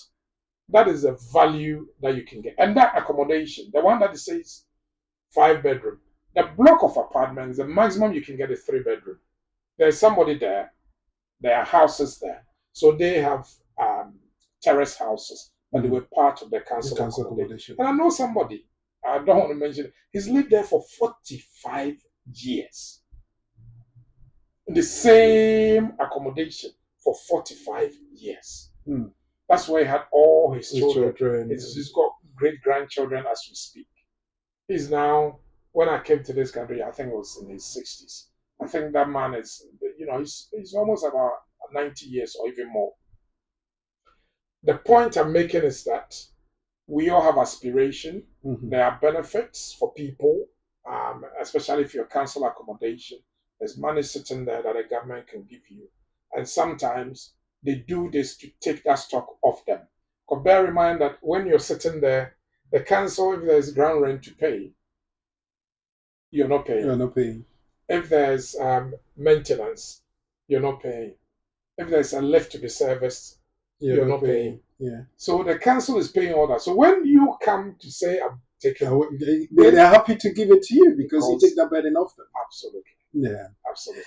that is the value that you can get. And that accommodation, the one that says 5 bedroom, the block of apartments, the maximum you can get is 3 bedroom. There's somebody there. There are houses there. So they have terrace houses. but they were part of the council accommodation. And I know somebody, I don't want to mention it, he's lived there for 45 years. In the same accommodation for 45 years. That's where he had all his children. He's got great-grandchildren as we speak. He's now, when I came to this country, I think it was in his 60s. I think that man is, he's almost about 90 years or even more. The point I'm making is that we all have aspiration. There are benefits for people, especially if you're council accommodation. There's money sitting there that the government can give you. And sometimes they do this to take that stock off them. But bear in mind that when you're sitting there, the council, if there's ground rent to pay, you're not paying. You're not paying. If there's maintenance, you're not paying. If there's a lift to be serviced, you're not paying. Yeah. So the council is paying all that. So when you come to say, I'm taking... They're happy to give it to you because you take that burden off them. Absolutely. Yeah. Absolutely.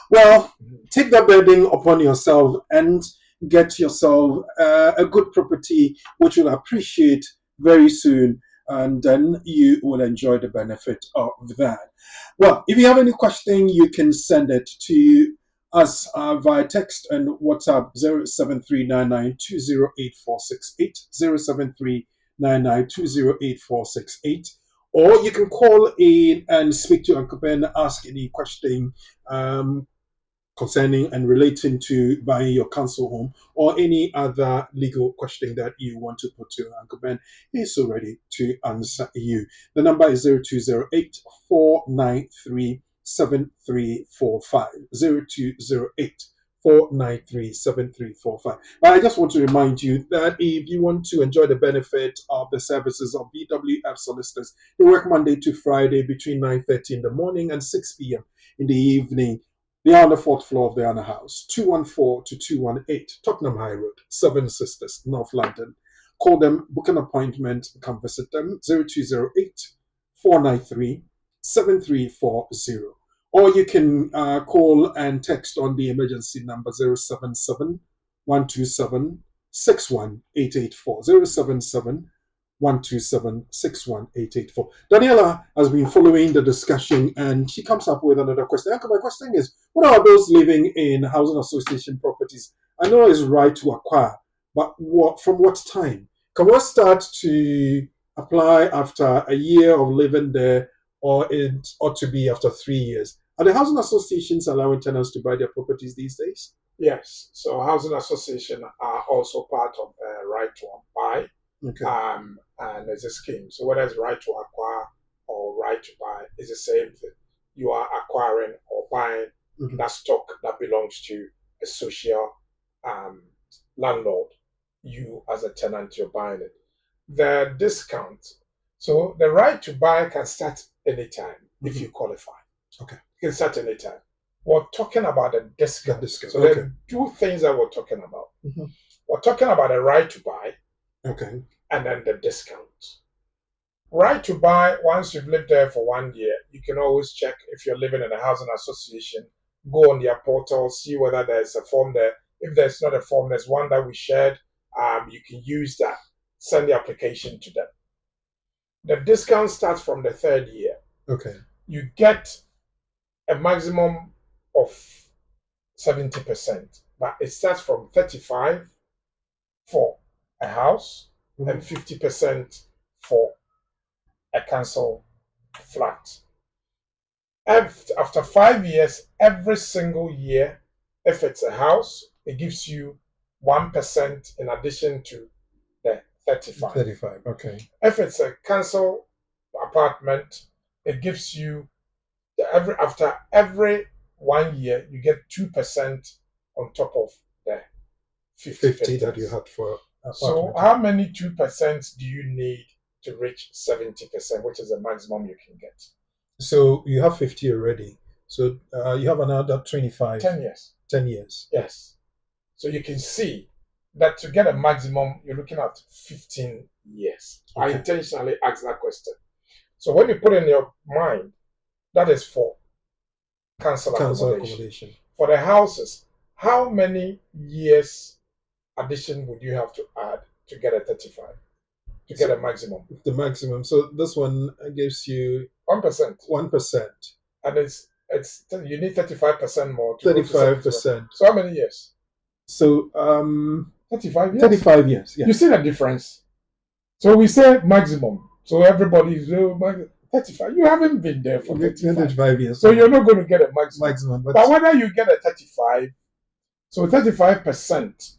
Well, take that burden upon yourself and get yourself a good property, which you'll appreciate very soon, and then you will enjoy the benefit of that. Well, if you have any question, you can send it to us via text and WhatsApp 07399208468, 07399208468. Or you can call in and speak to Uncle Ben, ask any question concerning and relating to buying your council home or any other legal question that you want to put to Uncle Ben. He's so ready to answer you. The number is 0208 493 7345. 0208 493-7345. But I just want to remind you that if you want to enjoy the benefit of the services of BWF Solicitors, they work Monday to Friday between 9:30 in the morning and 6 p.m. in the evening. They are on the 4th floor of the Anna House, 214 to 218 Tottenham High Road, Seven Sisters, North London. Call them, book an appointment, come visit them, 0208 493 7340. Or you can call and text on the emergency number 077 127 61884. 077 127 61884. Daniela has been following the discussion and she comes up with another question. My question is, what are those living in housing association properties? I know it's right to acquire, but from what time? Can one start to apply after a year of living there, or it ought to be after 3 years? Are the housing associations allowing tenants to buy their properties these days? Yes. So housing associations are also part of the right to buy. Okay. And there's a scheme. So whether it's right to acquire or right to buy, it's the same thing. You are acquiring or buying that stock that belongs to a social landlord. You as a tenant, you're buying it. The discount. So the right to buy can start anytime if you qualify. Okay. You can start anytime. We're talking about the discount. So there are two things that we're talking about. We're talking about the right to buy. Okay. And then the discount. Right to buy, once you've lived there for 1 year, you can always check if you're living in a housing association, go on their portal, see whether there's a form there. If there's not a form, there's one that we shared. You can use that. Send the application to them. The discount starts from the 3rd year. Okay. You get a maximum of 70%, but it starts from 35 for a house and 50% for a council flat. After 5 years, every single year, if it's a house, it gives you 1% in addition to the 35. 35, okay. If it's a council apartment, it gives you after every 1 year, you get 2% on top of the 50 that you had for apartment. So how many 2% do you need to reach 70%, which is the maximum you can get? So you have 50 already. So you have another 25. 10 years. 10 years. Yes. So you can see that to get a maximum, you're looking at 15 years. Okay. I intentionally asked that question. So when you put in your mind, that is for council accommodation. For the houses, how many years addition would you have to add to get a 35, to get a maximum. The maximum. So this one gives you 1%. 1%. And it's you need 35% more to 35%. So how many years? So 35 years. 35 years. Yeah. You see the difference? So we say maximum. So everybody's 35. You haven't been there for 35 years. So you're not going to get a maximum. But whether you get a 35, so 35%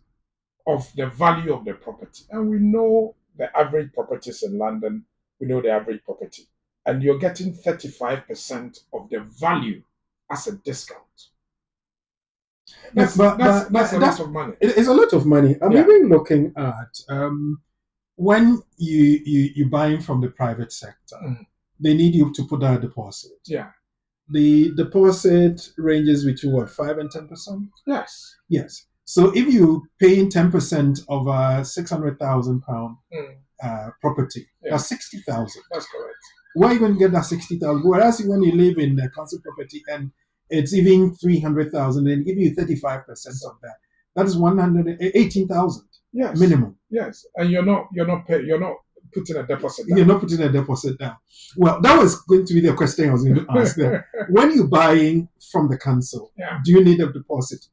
of the value of the property. And we know the average properties in London. We know the average property. And you're getting 35% of the value as a discount. That's a lot of money. It's a lot of money. I'm even looking at when you're buying from the private sector, they need you to put down a deposit. Yeah. The deposit ranges between what, 5 and 10%? Yes. Yes. So if you paying 10% of a £600,000 property, that's 60,000. That's correct. Where are you going to get that 60,000? Whereas when you live in a council property and it's even 300,000, and give you 35% of that, that is 118,000. Yes. Minimum. Yes, and you're not putting a deposit down. You're not putting a deposit down. Well, that was going to be the question I was going to ask them. When you're buying from the council, do you need a deposit?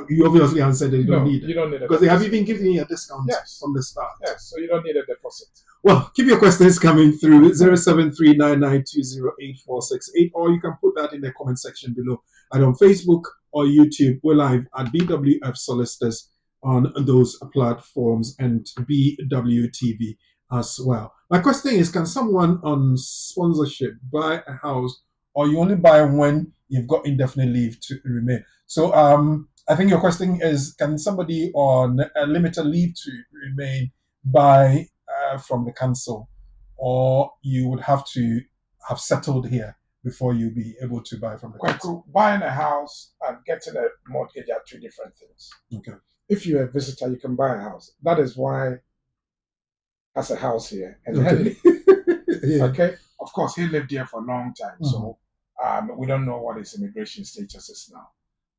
You obviously answered that you don't need it. You don't need it. Because they have even given you a discount from the start. Yes, so you don't need a deposit. Well, keep your questions coming through 0739920848, or you can put that in the comment section below. And on Facebook or YouTube, we're live at BWF Solicitors on those platforms and BWTV as well. My question is, can someone on sponsorship buy a house, or you only buy when you've got indefinite leave to remain? So I think your question is, can somebody on a limited leave to remain buy from the council, or you would have to have settled here before you be able to buy from the council? Buying a house and getting a mortgage are two different things. Okay. If you're a visitor, you can buy a house. That is why has a house here. And okay. Of course, he lived here for a long time. So we don't know what his immigration status is now.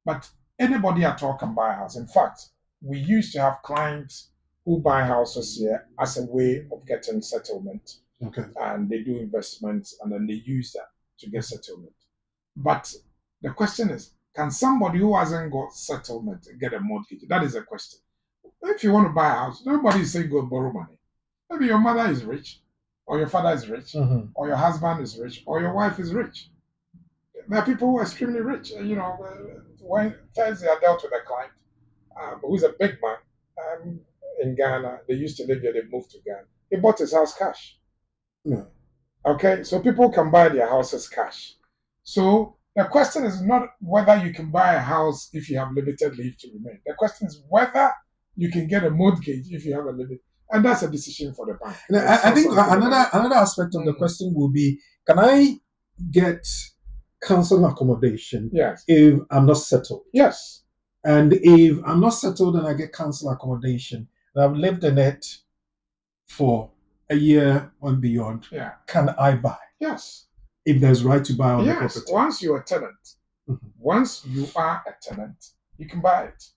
But anybody at all can buy a house. In fact, we used to have clients who buy houses here as a way of getting settlement. Okay. And they do investments and then they use that to get settlement. But the question is, can somebody who hasn't got settlement get a mortgage? That is a question. If you want to buy a house, nobody is saying go and borrow money. Maybe your mother is rich, or your father is rich, or your husband is rich, or your wife is rich. There are people who are extremely rich. You know, when Thursday I dealt with a client who's a big man in Ghana. They used to live here, they moved to Ghana. He bought his house cash. No. Okay, so people can buy their houses cash. So the question is not whether you can buy a house if you have limited leave to remain. The question is whether you can get a mortgage if you have a limit. And that's a decision for the bank. I think another aspect of the question will be, can I get council accommodation if I'm not settled? Yes. And if I'm not settled and I get council accommodation, and I've lived in it for a year and beyond, can I buy? Yes. If there's right to buy on the property. Once you're a tenant, once you are a tenant, you can buy it.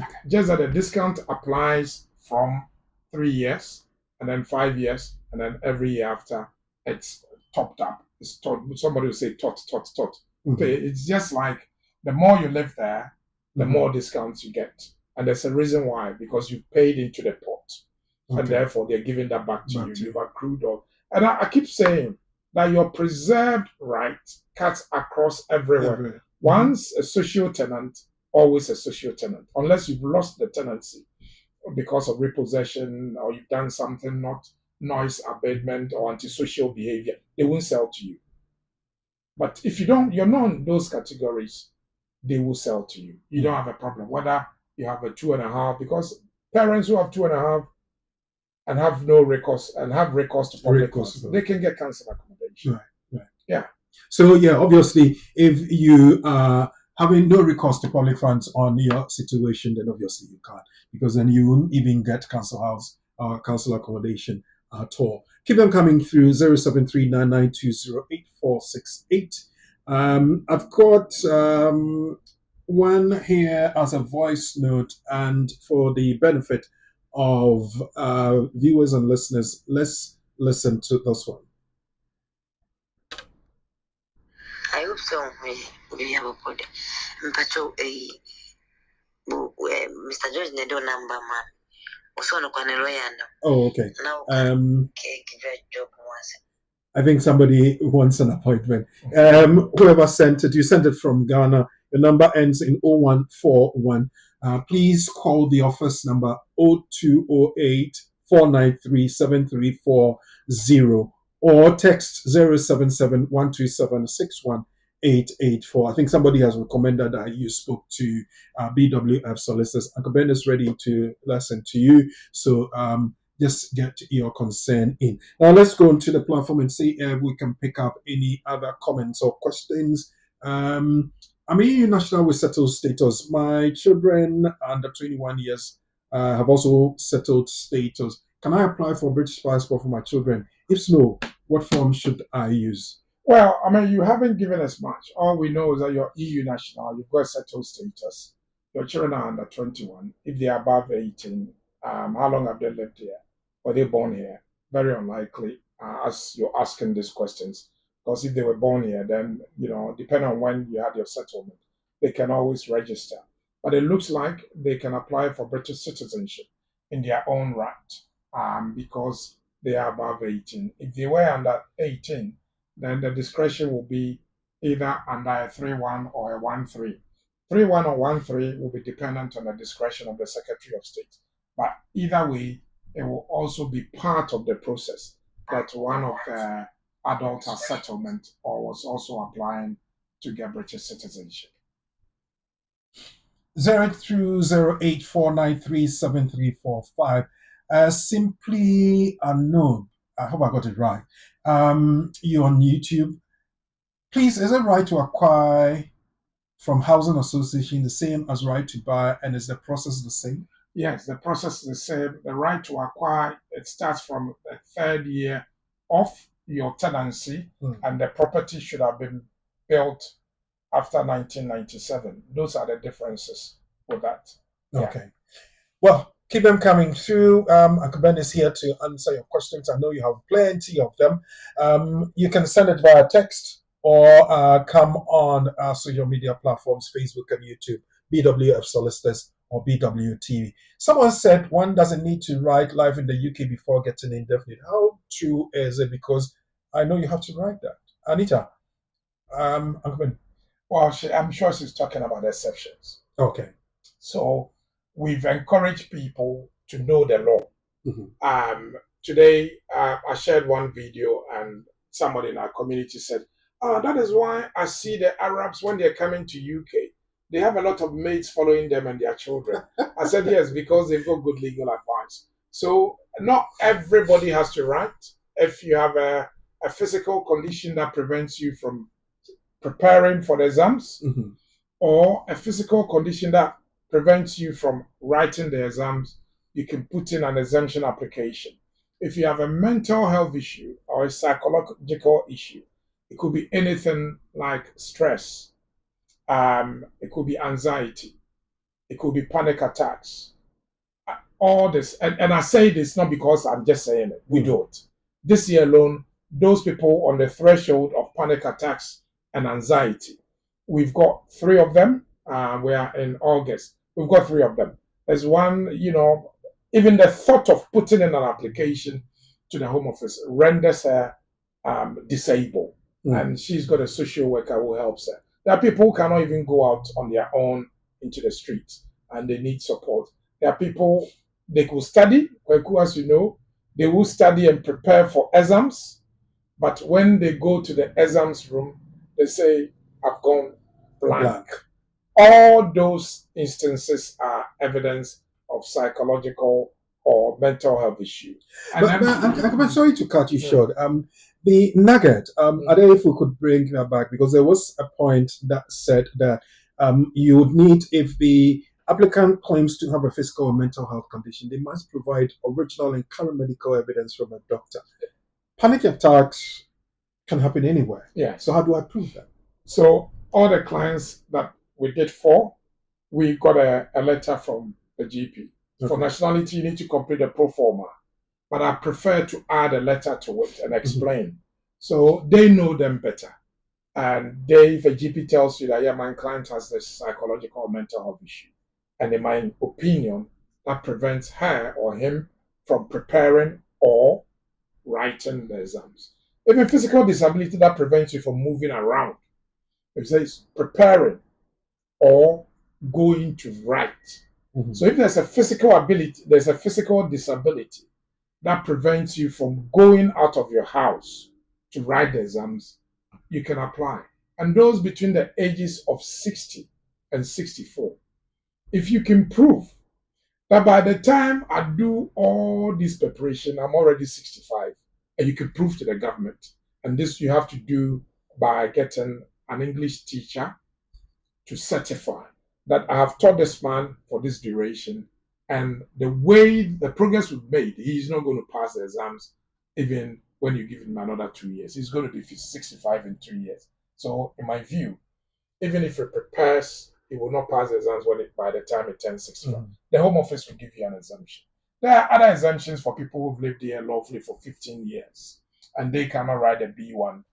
Okay. Just that the discount applies from 3 years, and then 5 years, and then every year after, it's topped up. It's somebody will say tot. Okay, it's just like the more you live there, the more discounts you get. And there's a reason why, because you paid into the pot. And therefore they're giving that back to you. You've accrued all. And I keep saying that your preserved right cuts across everywhere. Once a social tenant, always a social tenant. Unless you've lost the tenancy because of repossession, or you've done something, not noise abatement or antisocial behavior, they won't sell to you. But if you're not in those categories, they will sell to you. You don't have a problem. Whether you have a 2.5, because parents who have 2.5 and have no recourse and have recourse to public funds, they can get council accommodation. Right. Yeah. So obviously, if you are having no recourse to public funds on your situation, then obviously you can't, because then you wouldn't even get council house or council accommodation at all. Keep them coming through 0739920848. I've got one here as a voice note, and for the benefit of viewers and listeners. Let's listen to this one. I hope so. We have a good. Mpacho Mr. George Nedo number man. Also no lawyer now. Oh, okay. Now give a job once. I think somebody wants an appointment. Whoever sent it, you sent it from Ghana. The number ends in 0141. Please call the office number 0208 493 7340 or text 077 127 61884. I think somebody has recommended that you spoke to BWF Solicitors. Uncle Ben is ready to listen to you. So just get your concern in. Now let's go onto the platform and see if we can pick up any other comments or questions. I'm a EU national with settled status. My children under 21 years have also settled status. Can I apply for a British passport for my children? If so, what form should I use? Well, I mean, you haven't given us much. All we know is that you're EU national, you've got settled status. Your children are under 21. If they are above 18, how long have they lived here? Were they born here? Very unlikely, as you're asking these questions. Because if they were born here, then, depending on when you had your settlement, they can always register. But it looks like they can apply for British citizenship in their own right, because they are above 18. If they were under 18, then the discretion will be either under a 3-1 or a 1-3. 3-1 or 1-3 will be dependent on the discretion of the Secretary of State. But either way, it will also be part of the process that one of the adults has settlement or was also applying to get British citizenship. 03084937345. Simply unknown. I hope I got it right. You're on YouTube. Please, is it right to acquire from housing association the same as right to buy, and is the process the same? Yes, the process is the same. The right to acquire, it starts from the 3rd year of your tenancy, and the property should have been built after 1997. Those are the differences with that. Okay. Yeah. Well, keep them coming through. Uncle Ben is here to answer your questions. I know you have plenty of them. You can send it via text or come on our social media platforms, Facebook and YouTube, BWF Solicitors or BWTV. Someone said one doesn't need to write live in the UK before getting indefinite. How true is it? Because I know you have to write that. Anita, Uncle Ben. Well, I'm sure she's talking about exceptions. Okay. So we've encouraged people to know the law. Today, I shared one video and somebody in our community said, that is why I see the Arabs, when they're coming to UK, they have a lot of maids following them and their children. I said, yes, because they've got good legal advice. So not everybody has to write. If you have a physical condition that prevents you from preparing for the exams, or a physical condition that prevents you from writing the exams, you can put in an exemption application. If you have a mental health issue or a psychological issue, it could be anything like stress, it could be anxiety, it could be panic attacks, all this. And I say this not because I'm just saying it, we do it. This year alone, those people on the threshold of panic attacks and anxiety, we've got 3 of them. We are in August. We've got 3 of them. There's one, even the thought of putting in an application to the Home Office renders her disabled. And she's got a social worker who helps her. There are people who cannot even go out on their own into the streets and they need support. There are people, they could study, as you know, they will study and prepare for exams. But when they go to the exams room, they say, I've gone blank. All those instances are evidence of psychological or mental health issue. I'm sorry to cut you short. The nugget, I don't know if we could bring that back, because there was a point that said that you would need, if the applicant claims to have a physical or mental health condition, they must provide original and current medical evidence from a doctor. Panic attacks can happen anywhere. Yeah. So how do I prove that? So all the clients that we did for, we got a letter from the GP For nationality, you need to complete a pro forma. But I prefer to add a letter to it and explain. So they know them better. And if a GP tells you that, yeah, my client has this psychological or mental health issue, and in my opinion, that prevents her or him from preparing or writing the exams. Even physical disability that prevents you from moving around. It says preparing or going to write. So if there's a physical ability, there's a physical disability that prevents you from going out of your house to write the exams, you can apply. And those between the ages of 60 and 64. If you can prove that by the time I do all this preparation, I'm already 65, and you can prove to the government, and this you have to do by getting an English teacher to certify that I have taught this man for this duration, and the way the progress we've made, he's not going to pass the exams even when you give him another 2 years. He's going to be 65 in 2 years. So in my view, even if he prepares, he will not pass the exams by the time he turns 65. The Home Office will give you an exemption. There are other exemptions for people who've lived here lawfully for 15 years, and they cannot write a B1.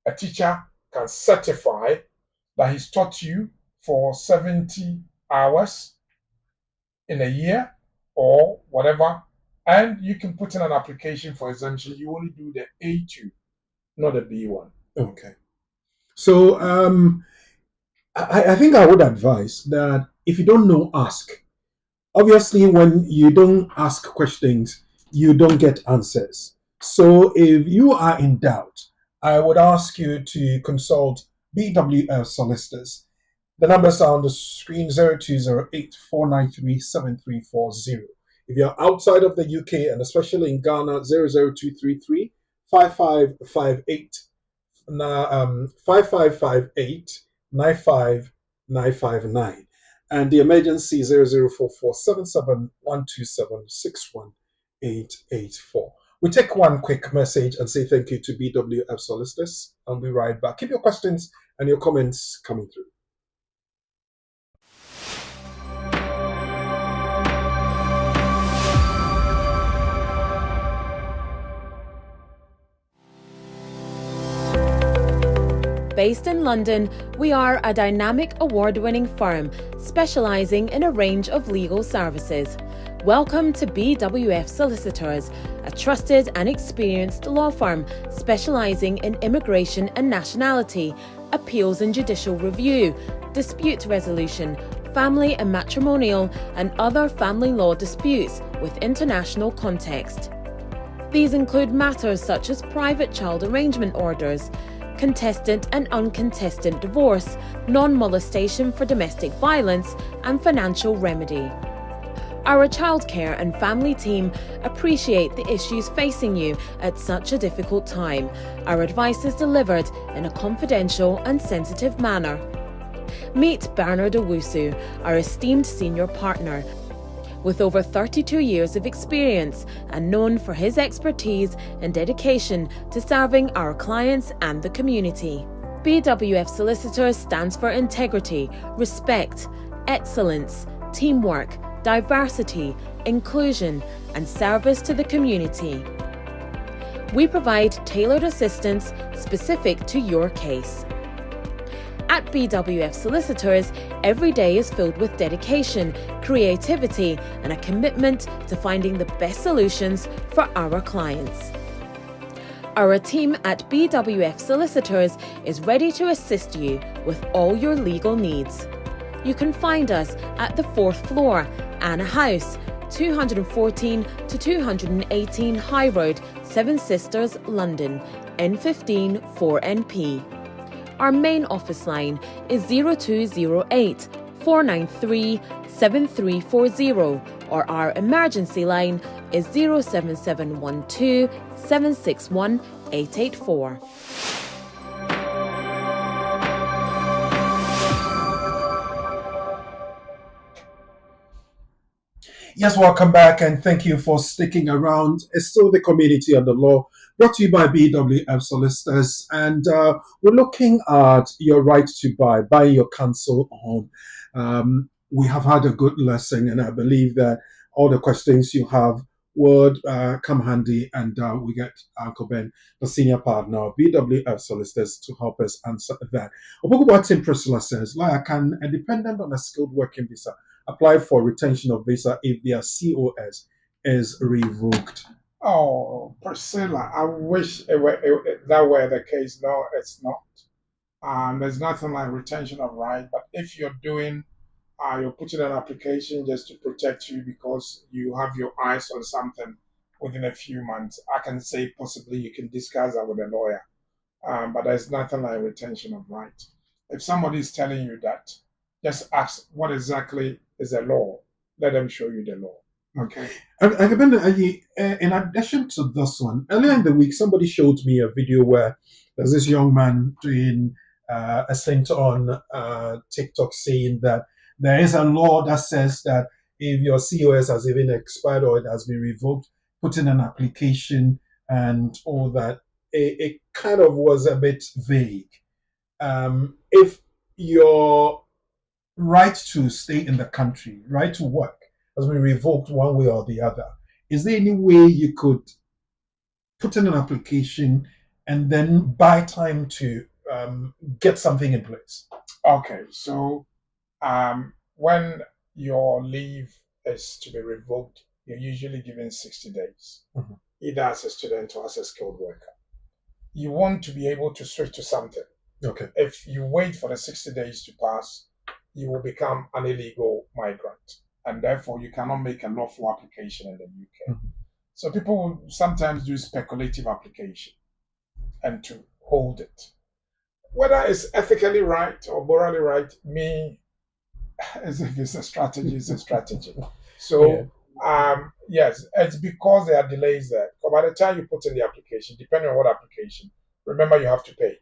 A teacher can certify that he's taught you for 70 hours in a year or whatever, and you can put in an application for exemption. You only do the A2, not the B1. Okay. So I think I would advise that if you don't know, ask. Obviously, when you don't ask questions, you don't get answers. So if you are in doubt, I would ask you to consult BWF Solicitors. The numbers are on the screen: 0208 493 7340. If you're outside of the UK and especially in Ghana, 00233 5558 5558 95959, and the emergency 0044 77127 61884. We take one quick message and say thank you to BWF Solicitors, and we'll be right back. Keep your questions and your comments coming through. Based in London, we are a dynamic award-winning firm specialising in a range of legal services. Welcome to BWF Solicitors, a trusted and experienced law firm specialising in immigration and nationality, appeals and judicial review, dispute resolution, family and matrimonial, and other family law disputes with international context. These include matters such as private child arrangement orders, contestant and uncontested divorce, non-molestation for domestic violence, and financial remedy. Our childcare and family team appreciate the issues facing you at such a difficult time. Our advice is delivered in a confidential and sensitive manner. Meet Bernard Owusu, our esteemed senior partner. With over 32 years of experience and known for his expertise and dedication to serving our clients and the community. BWF Solicitors stands for integrity, respect, excellence, teamwork, diversity, inclusion, and service to the community. We provide tailored assistance specific to your case. At BWF Solicitors, every day is filled with dedication, creativity, and a commitment to finding the best solutions for our clients. Our team at BWF Solicitors is ready to assist you with all your legal needs. You can find us at the 4th floor, Anna House, 214 to 218 High Road, Seven Sisters, London, N15 4NP. Our main office line is 0208 493 7340, or our emergency line is 07712 761 884. Yes, welcome back, and thank you for sticking around. It's still the Community on the Law, brought to you by BWF Solicitors, and we're looking at your right to buy your council home. We have had a good lesson, and I believe that all the questions you have would come handy, and we get Uncle Ben, the senior partner of BWF Solicitors, to help us answer that. Obukubatim Priscilla says, like, can a dependent on a skilled working visa apply for retention of visa if their COS is revoked? Oh, Priscilla, I wish that were the case. No, it's not. There's nothing like retention of right, but if you're putting an application just to protect you because you have your eyes on something within a few months, I can say possibly you can discuss that with a lawyer. But there's nothing like retention of right. If somebody is telling you that, just ask what exactly is the law. Let them show you the law. Okay. In addition to this one, earlier in the week, somebody showed me a video where there's this young man doing a stint on TikTok saying that there is a law that says that if your COS has even expired or it has been revoked, put in an application and all that. It kind of was a bit vague. If your right to stay in the country, right to work, has been revoked one way or the other, is there any way you could put in an application and then buy time to get something in place? Okay, so when your leave is to be revoked, you're usually given 60 days, either as a student or as a skilled worker. You want to be able to switch to something. Okay. If you wait for the 60 days to pass, you will become an illegal migrant, and therefore you cannot make a lawful application in the UK. So people will sometimes do speculative application and to hold it. Whether it's ethically right or morally right, as if it's a strategy, it's a strategy. So, yes, it's because there are delays there. But by the time you put in the application, depending on what application, remember you have to pay.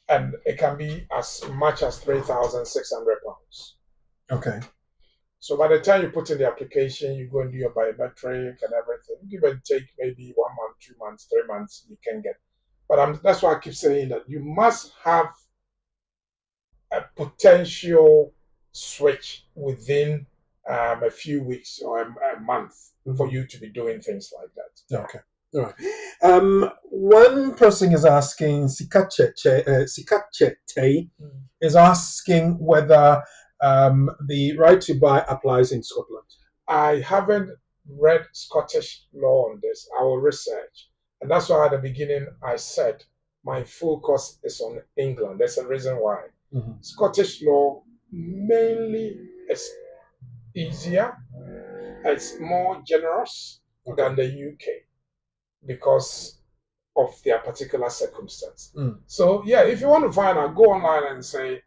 And it can be as much as £3,600. Okay. So by the time you put in the application, you go and do your biometric and everything. Give and take maybe 1 month, 2 months, 3 months, you can get. But that's why I keep saying that you must have a potential switch within a few weeks or a month for you to be doing things like that. Okay. All right. One person is asking, Sikachete is asking whether the right to buy applies in Scotland. I haven't read Scottish law on this. I will research. And that's why at the beginning I said my focus is on England. There's a reason why. Scottish law mainly is easier, it's more generous than the UK because of their particular circumstance. So yeah, if you want to find out, go online and say,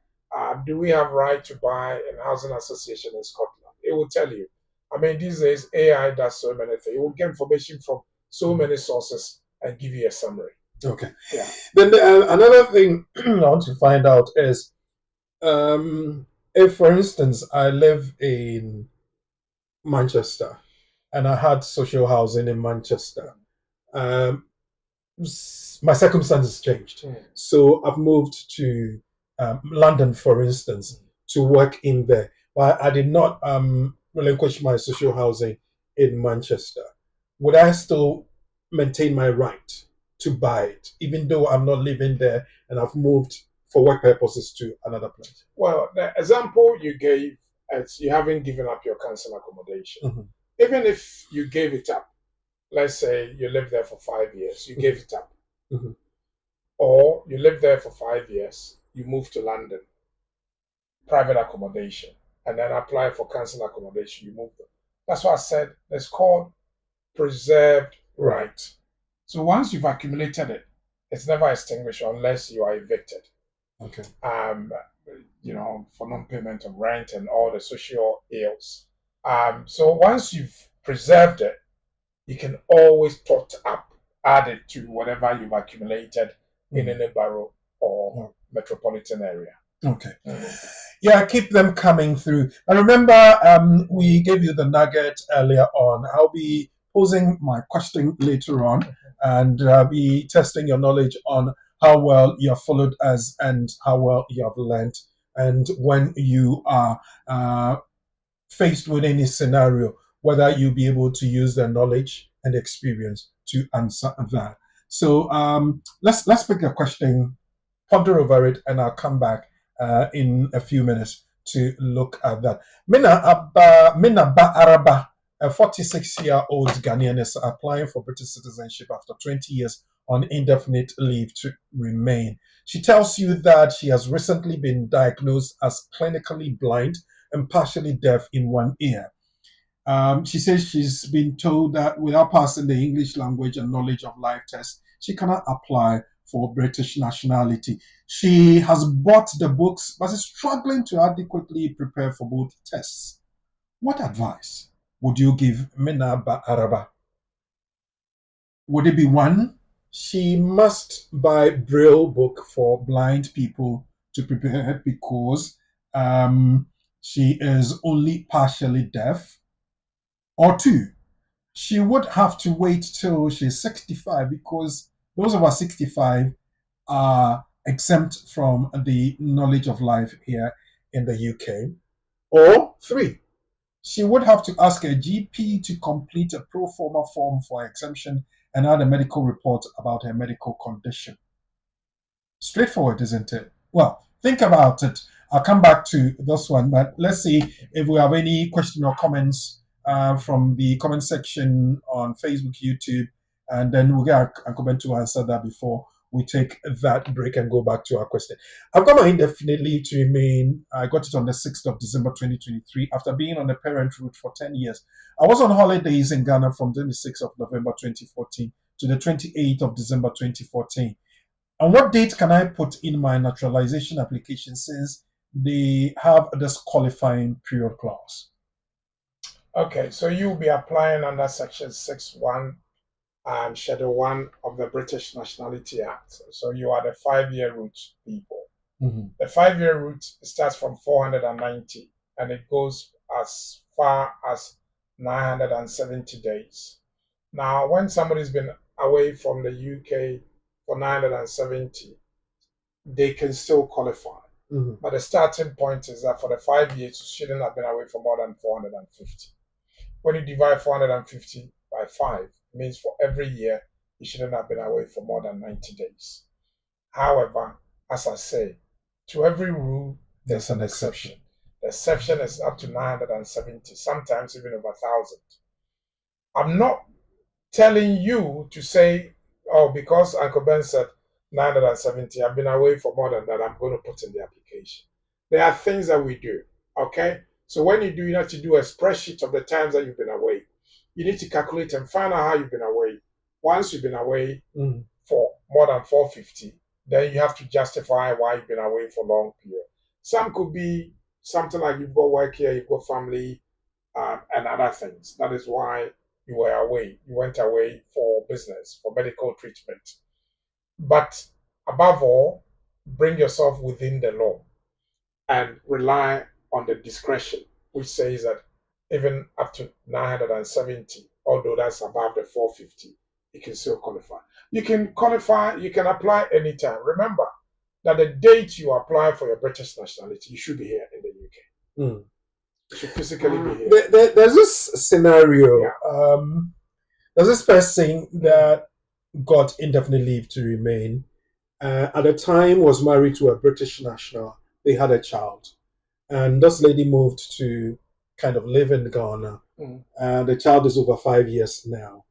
do we have right to buy in housing association in Scotland? It will tell you. I mean, these days AI does so many things. It will get information from so many sources and give you a summary. Okay. Yeah. Then another thing I want to find out is, if, for instance, I live in Manchester and I had social housing in Manchester, my circumstances changed. So I've moved to London, for instance, to work in there. But I did not relinquish my social housing in Manchester. Would I still maintain my right to buy it, even though I'm not living there and I've moved for work purposes to another place? Well, the example you gave is you haven't given up your council accommodation. Even if you gave it up, let's say you lived there for 5 years, you gave it up. Or you lived there for 5 years, you moved to London, private accommodation, and then apply for council accommodation, you moved them. That's why I said it's called preserved right. So once you've accumulated it, it's never extinguished unless you are evicted. Okay. For non-payment of rent and all the social ills. So once you've preserved it, you can always tot up, add it to whatever you've accumulated in any borough or metropolitan area. Okay. Yeah, keep them coming through. I remember we gave you the nugget earlier on. I'll be posing my question later on and be testing your knowledge on how well you have followed us and how well you have learned, and when you are faced with any scenario, whether you'll be able to use their knowledge and experience to answer that. So let's pick a question, ponder over it, and I'll come back in a few minutes to look at that. Mina Ba Araba, a 46-year-old Ghanaian, is applying for British citizenship after 20 years on indefinite leave to remain. She tells you that she has recently been diagnosed as clinically blind and partially deaf in one ear. She says she's been told that without passing the English language and knowledge of life test, she cannot apply for British nationality. She has bought the books but is struggling to adequately prepare for both tests. What advice would you give Mina Ba Araba? Would it be one, she must buy Braille book for blind people to prepare because she is only partially deaf? Or two, she would have to wait till she's 65 because those over 65 are exempt from the knowledge of life here in the UK. Or three, she would have to ask her GP to complete a pro forma form for exemption and add a medical report about her medical condition. Straightforward, isn't it? Well, think about it. I'll come back to this one, but let's see if we have any question or comments from the comment section on Facebook, YouTube, and then we'll get Uncle Ben to answer that before we take that break and go back to our question. I've got my indefinite leave to remain. I got it on the 6th of December 2023 after being on the parent route for 10 years. I was on holidays in Ghana from 26th of November 2014 to the 28th of December 2014. And what date can I put in my naturalization application since they have this qualifying period clause? Okay, so you'll be applying under Section 6.1 and Schedule 1 of the British Nationality Act. So you are the 5-year route people. Mm-hmm. The 5-year route starts from 490 and it goes as far as 970 days. Now, when somebody's been away from the UK for 970, they can still qualify. Mm-hmm. But the starting point is that for the 5 years, you shouldn't have been away for more than 450. When you divide 450 by 5, it means for every year, you shouldn't have been away for more than 90 days. However, as I say, to every rule, there's an exception. The exception is up to 970, sometimes even over 1,000. I'm not telling you to say, oh, because Uncle Ben said 970, I've been away for more than that, I'm going to put in the application. There are things that we do, okay? So when you do, you have to do a spreadsheet of the times that you've been away. You need to calculate and find out how you've been away. Once you've been away for more than 450, then you have to justify why you've been away for a long period. Some could be something like you've got work here, you've got family, and other things. That is why you were away. You went away for business, for medical treatment. But above all, bring yourself within the law and rely on the discretion, which says that even up to 970, although that's above the 450, you can still qualify. You can qualify, you can apply anytime. Remember that the date you apply for your British nationality, you should be here in the UK. Mm. You should physically be here. There's this scenario. There's this person that got indefinite leave to remain. At the time was married to a British national. They had a child. And this lady moved to kind of live in Ghana. And the child is over 5 years now.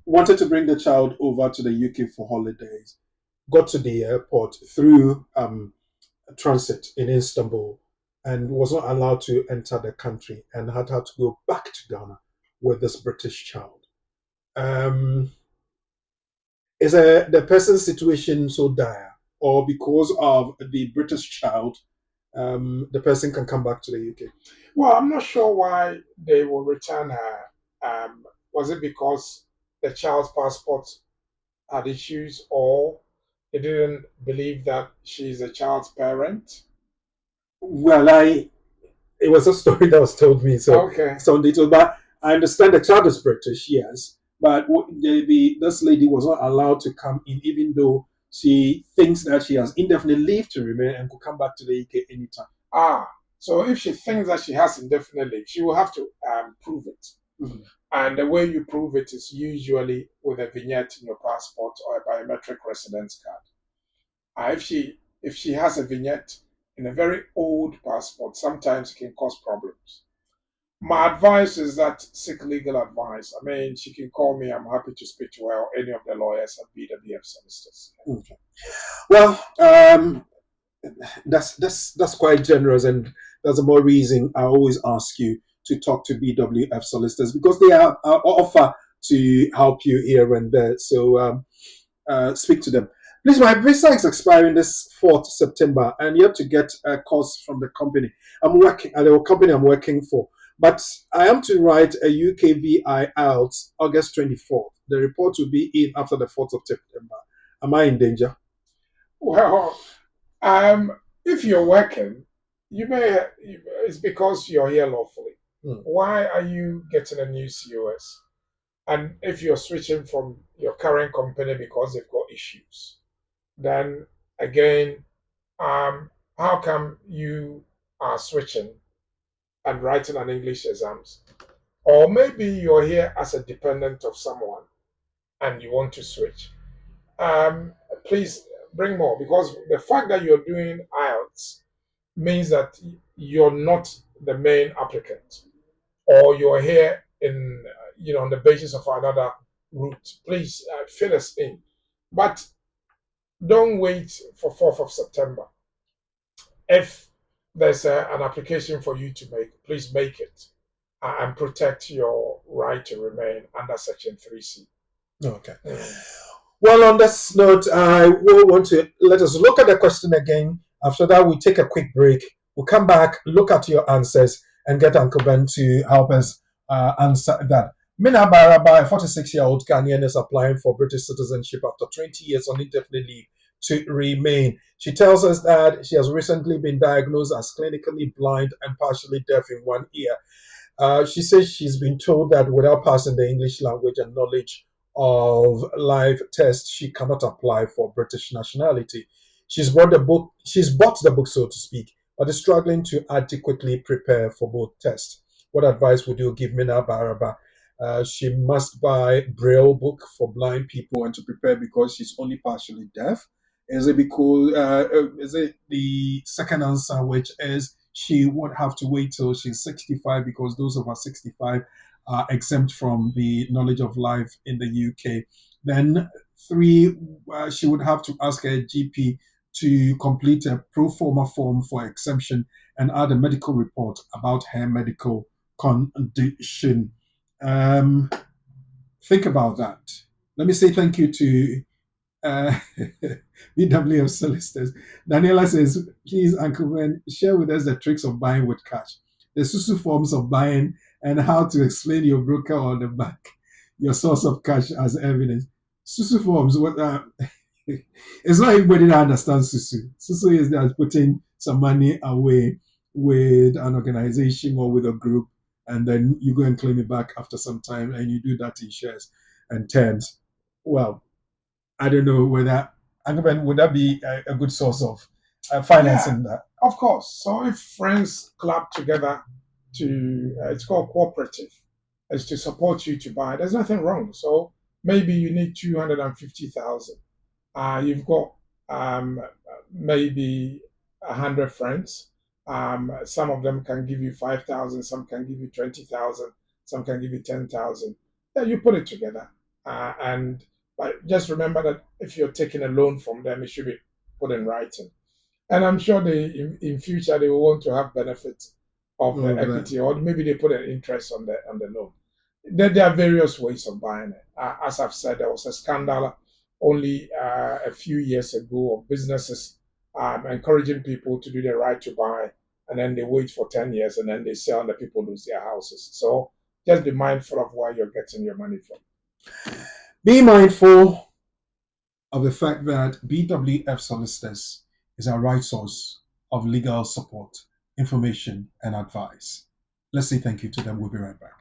Wanted to bring the child over to the UK for holidays. Got to the airport through transit in Istanbul and was not allowed to enter the country and had to go back to Ghana with this British child. Is the person's situation so dire, or because of the British child, the person can come back to the UK? Well, I'm not sure why they will return her. Was it because the child's passport had issues, or they didn't believe that she's the child's parent? Well, it was a story that was told me, so some details. But I understand the child is British, yes. But this lady was not allowed to come in, even though she thinks that she has indefinite leave to remain and could come back to the UK anytime. So if she thinks that she has indefinite leave, she will have to prove it. Mhm. And the way you prove it is usually with a vignette in your passport or a biometric residence card. If she has a vignette in a very old passport, sometimes it can cause problems. My advice is that seek legal advice. I mean, she can call me. I'm happy to speak to her or any of the lawyers at BWF Solicitors. Okay. Well, that's quite generous, and that's the more reason I always ask you to talk to BWF Solicitors, because they are offer to help you here and there. So speak to them. Please, my visa is expiring this 4th September, and you have to get a course from the company I'm working at, the company I'm working for. But I am to write a UKVI IELTS August 24th. The report will be in after the 4th of September. Am I in danger? Well, if you're working, it's because you're here lawfully. Why are you getting a new COS? And if you're switching from your current company because they've got issues, then again, how come you are switching and writing an English exams? Or maybe you're here as a dependent of someone and you want to switch. Please bring more, because the fact that you're doing IELTS means that you're not the main applicant, or you're here in on the basis of another route. Please fill us in, but don't wait for 4th of September. If there's an application for you to make, please make it and protect your right to remain under Section 3C. Okay. Well, on this note, I will want to let us look at the question again. After that, we take a quick break. We'll come back, look at your answers, and get Uncle Ben to help us answer that. Mina Baraba, a 46-year-old Ghanaian, is applying for British citizenship after 20 years on indefinite leave to remain. She tells us that she has recently been diagnosed as clinically blind and partially deaf in one ear. She says she's been told that without passing the English language and knowledge of live tests, she cannot apply for British nationality. She's bought the book, so to speak, but is struggling to adequately prepare for both tests. What advice would you give Mina Baraba? She must buy Braille book for blind people and to prepare because she's only partially deaf. Is it because is it the second answer, which is she would have to wait till she's 65 because those over 65 are exempt from the knowledge of life in the UK. Then 3, she would have to ask her GP to complete a pro forma form for exemption and add a medical report about her medical condition. Think about that. Let me say thank you to BWF Solicitors. Daniela says, please, Uncle Ben, share with us the tricks of buying with cash, the SUSU forms of buying, and how to explain your broker or the bank your source of cash as evidence. SUSU forms, it's not everybody that understands SUSU. SUSU is that putting some money away with an organization or with a group, and then you go and claim it back after some time, and you do that in shares and terms. Well, I don't know whether, would that be a good source of financing that? Of course. So if friends club together to, it's called cooperative, is to support you to buy, there's nothing wrong. So maybe you need 250,000. You've got maybe 100 friends. Some of them can give you 5,000, some can give you 20,000, some can give you 10,000. Yeah, you put it together. But just remember that if you're taking a loan from them, it should be put in writing. And I'm sure in future they will want to have benefits of the equity, or maybe they put an interest on the loan. There are various ways of buying it. As I've said, there was a scandal only a few years ago of businesses encouraging people to do the right to buy, and then they wait for 10 years and then they sell and the people lose their houses. So just be mindful of where you're getting your money from. Be mindful of the fact that BWF Solicitors is our right source of legal support, information, and advice. Let's say thank you to them. We'll be right back.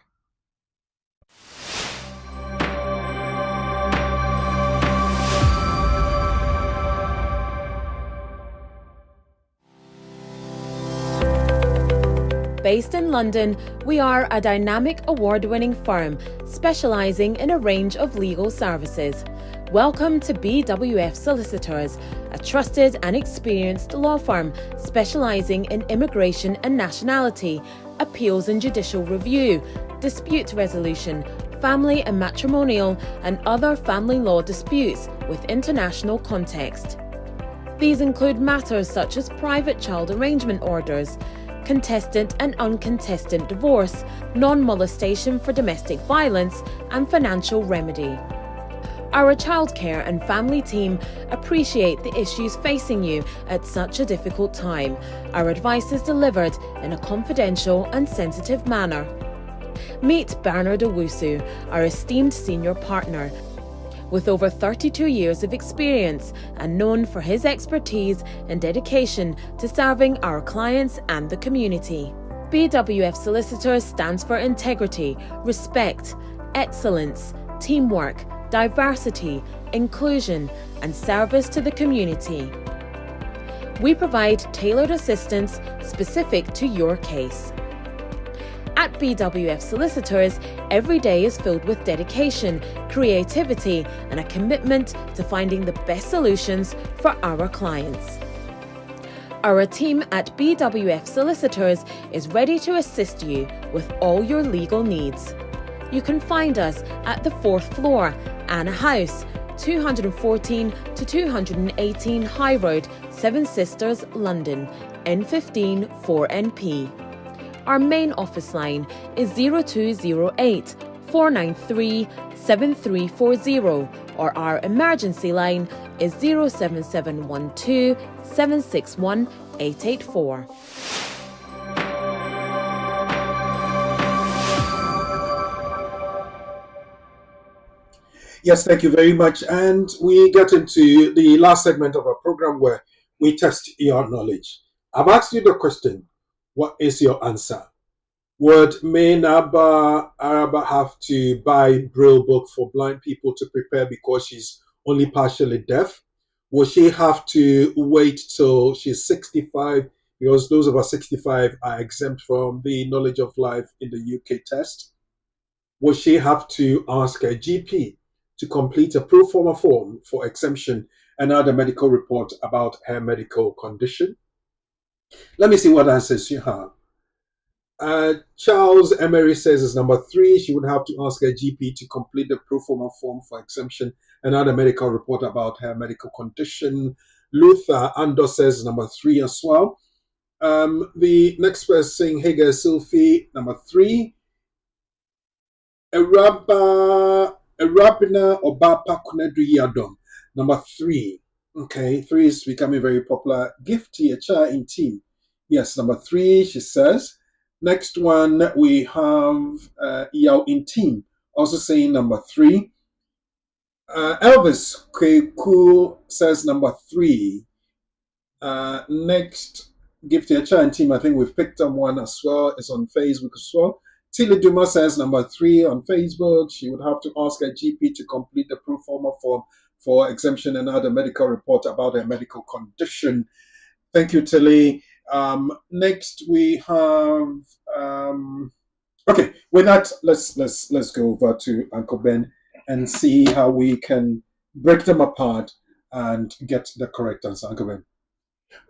Based in London, we are a dynamic award-winning firm specialising in a range of legal services. Welcome to BWF Solicitors, a trusted and experienced law firm specialising in immigration and nationality, appeals and judicial review, dispute resolution, family and matrimonial, and other family law disputes with international context. These include matters such as private child arrangement orders, contestant and uncontested divorce, non-molestation for domestic violence, and financial remedy. Our childcare and family team appreciate the issues facing you at such a difficult time. Our advice is delivered in a confidential and sensitive manner. Meet Bernard Owusu, our esteemed senior partner. With over 32 years of experience and known for his expertise and dedication to serving our clients and the community. BWF Solicitors stands for integrity, respect, excellence, teamwork, diversity, inclusion, and service to the community. We provide tailored assistance specific to your case. At BWF Solicitors, every day is filled with dedication, creativity, and a commitment to finding the best solutions for our clients. Our team at BWF Solicitors is ready to assist you with all your legal needs. You can find us at the 4th floor, Anna House, 214 to 218 High Road, Seven Sisters, London, N15 4NP. Our main office line is 0208 493 7340, or our emergency line is 07712 761 884. Yes, thank you very much. And we get into the last segment of our program where we test your knowledge. I've asked you the question, what is your answer? Would May Naba Araba have to buy Braille book for blind people to prepare because she's only partially deaf? Will she have to wait till she's 65 because those over 65 are exempt from the knowledge of life in the UK test? Will she have to ask her GP to complete a pro forma form for exemption and add a medical report about her medical condition? Let me see what answers you have. Charles Emery says is number 3. She would have to ask her GP to complete the pro forma form for exemption and add a medical report about her medical condition. Luther Andor says number 3 as well. The next person, Hager Sylvie, number 3. Erabina Obapa Kunedu Yadom, number 3. Okay, 3 is becoming very popular. Gifty, a child in team. Yes, number 3, she says. Next one, we have Yao in team, also saying number 3. Elvis Kweku says number 3. Next, Gifty, a child in team, I think we've picked up one as well. It's on Facebook as well. Tilly Duma says number 3 on Facebook. She would have to ask her GP to complete the pro forma form for exemption and add a medical report about her medical condition. Thank you, Tilly. Next we have okay. With that, let's go over to Uncle Ben and see how we can break them apart and get the correct answer. Uncle Ben.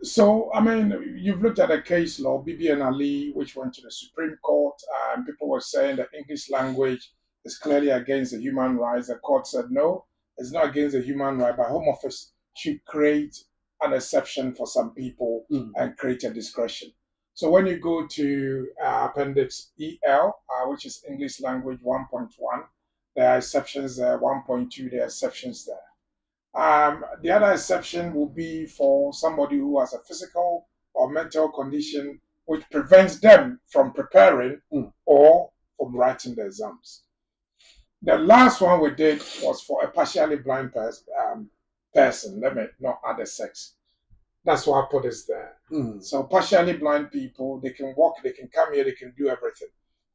So, I mean, you've looked at a case law, Bibi and Ali, which went to the Supreme Court, and people were saying the English language is clearly against the human rights. The court said, no, it's not against the human right, but Home Office should create an exception for some people and create a discretion. So when you go to Appendix EL, which is English Language 1.1, there are exceptions there, 1.2, there are exceptions there. The other exception will be for somebody who has a physical or mental condition which prevents them from preparing or from writing the exams. The last one we did was for a partially blind person, let me not add a sex. That's why I put this there. So partially blind people, they can walk, they can come here, they can do everything.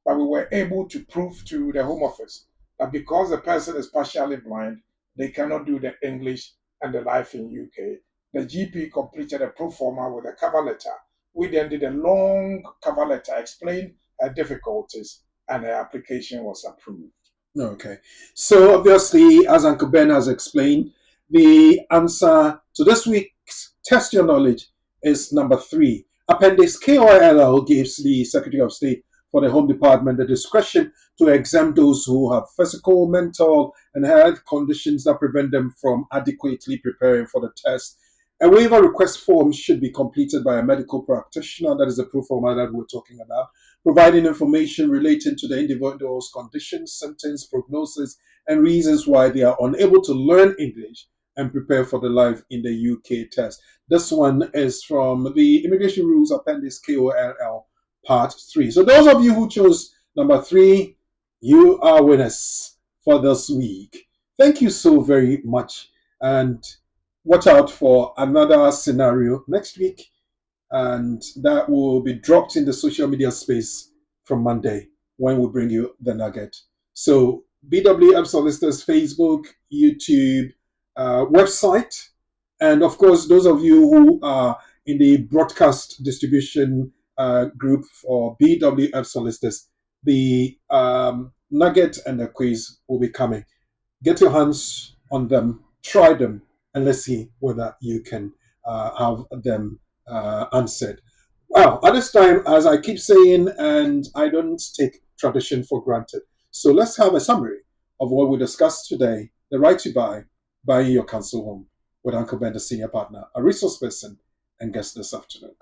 But we were able to prove to the Home Office that because the person is partially blind, they cannot do the English and the life in UK. The GP completed a pro forma with a cover letter We then did a long cover letter, explained her difficulties, and her application was approved. Okay. So obviously, as Uncle Ben has explained, the answer to this week's Test Your Knowledge is number 3. Appendix KOLL gives the Secretary of State for the Home Department the discretion to exempt those who have physical, mental, and health conditions that prevent them from adequately preparing for the test. A waiver request form should be completed by a medical practitioner. That is the proof form that we're talking about, providing information relating to the individual's conditions, symptoms, prognosis, and reasons why they are unable to learn English and prepare for the life in the UK test. This one is from the Immigration Rules Appendix KOLL Part 3. So those of you who chose number 3, you are winners for this week. Thank you so very much, and watch out for another scenario next week, and that will be dropped in the social media space from Monday when we bring you the nugget. So BWF Solicitors Facebook, YouTube, website, and of course those of you who are in the broadcast distribution group for BWF Solicitors, the nugget and the quiz will be coming. Get your hands on them, try them, and let's see whether you can have them answered. Well, at this time, as I keep saying, and I don't take tradition for granted, so let's have a summary of what we discussed today: the right to buy, buying your council home, with Uncle Ben, the senior partner, a resource person, and guest this afternoon.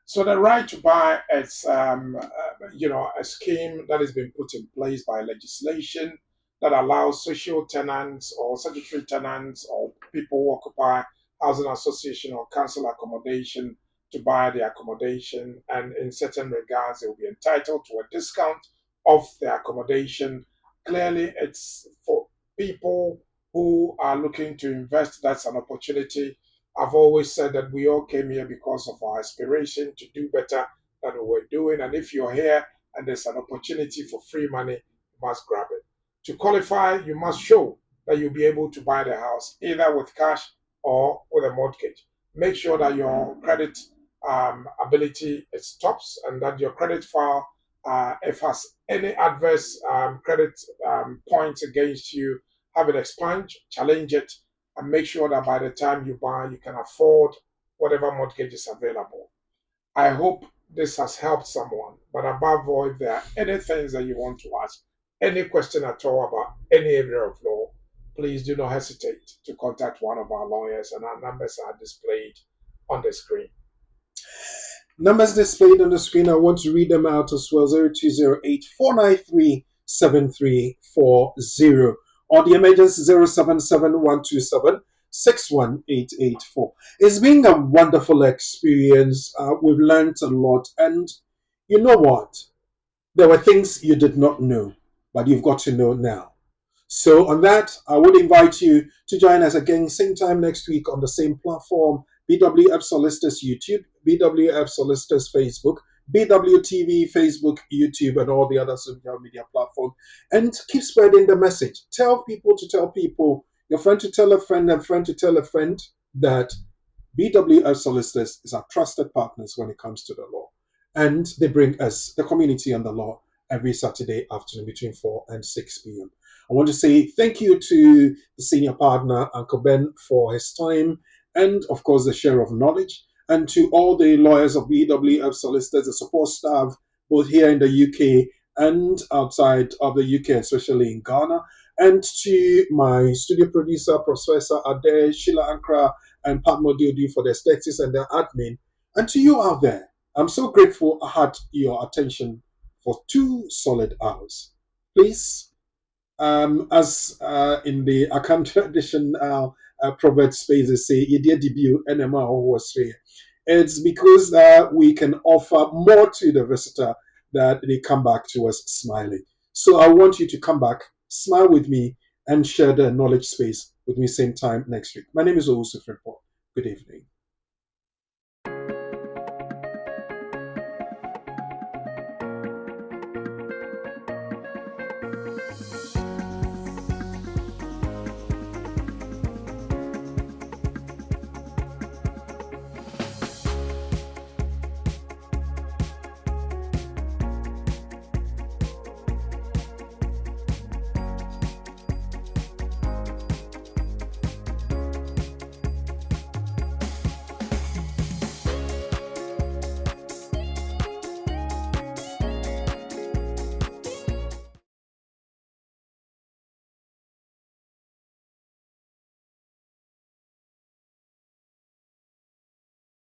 So the right to buy is, a scheme that has been put in place by legislation that allows social tenants or statutory tenants or people who occupy housing association or council accommodation to buy the accommodation, and in certain regards they will be entitled to a discount of the accommodation. Clearly, it's for people who are looking to invest. That's an opportunity. I've always said that we all came here because of our aspiration to do better than we were doing, and if you're here and there's an opportunity for free money, you must grab it. To qualify, you must show that you'll be able to buy the house either with cash or with a mortgage. Make sure that your credit ability is tops, and that your credit file, if has any adverse credit points against you, have it expunged, challenge it, and make sure that by the time you buy, you can afford whatever mortgage is available. I hope this has helped someone, but above all, if there are any things that you want to ask, any question at all about any area of law, please do not hesitate to contact one of our lawyers, and our numbers are displayed on the screen. Numbers displayed on the screen, I want to read them out as well: 0208 493 7340, or the emergency 077 127 61884. It's been a wonderful experience. We've learned a lot, and you know what? There were things you did not know, but you've got to know now. So on that, I would invite you to join us again same time next week on the same platform: BWF Solicitors YouTube, BWF Solicitors Facebook, BWTV Facebook, YouTube, and all the other social media platforms. And keep spreading the message. Tell people to tell people, your friend to tell a friend, and friend to tell a friend, that BWF Solicitors is our trusted partners when it comes to the law. And they bring us the community and the law every Saturday afternoon between 4 and 6 p.m. I want to say thank you to the senior partner, Uncle Ben, for his time and, of course, the share of knowledge, and to all the lawyers of BWF Solicitors, the support staff, both here in the UK and outside of the UK, especially in Ghana, and to my studio producer, Professor Ade, Sheila Ankra, and Pat Modiodi for their expertise and their admin, and to you out there. I'm so grateful I had your attention for 2 solid hours. Please, as in the account tradition, Proverbs spaces say, it's because we can offer more to the visitor that they come back to us smiling. So I want you to come back, smile with me, and share the knowledge space with me same time next week. My name is Owusu Frimpong. Good evening.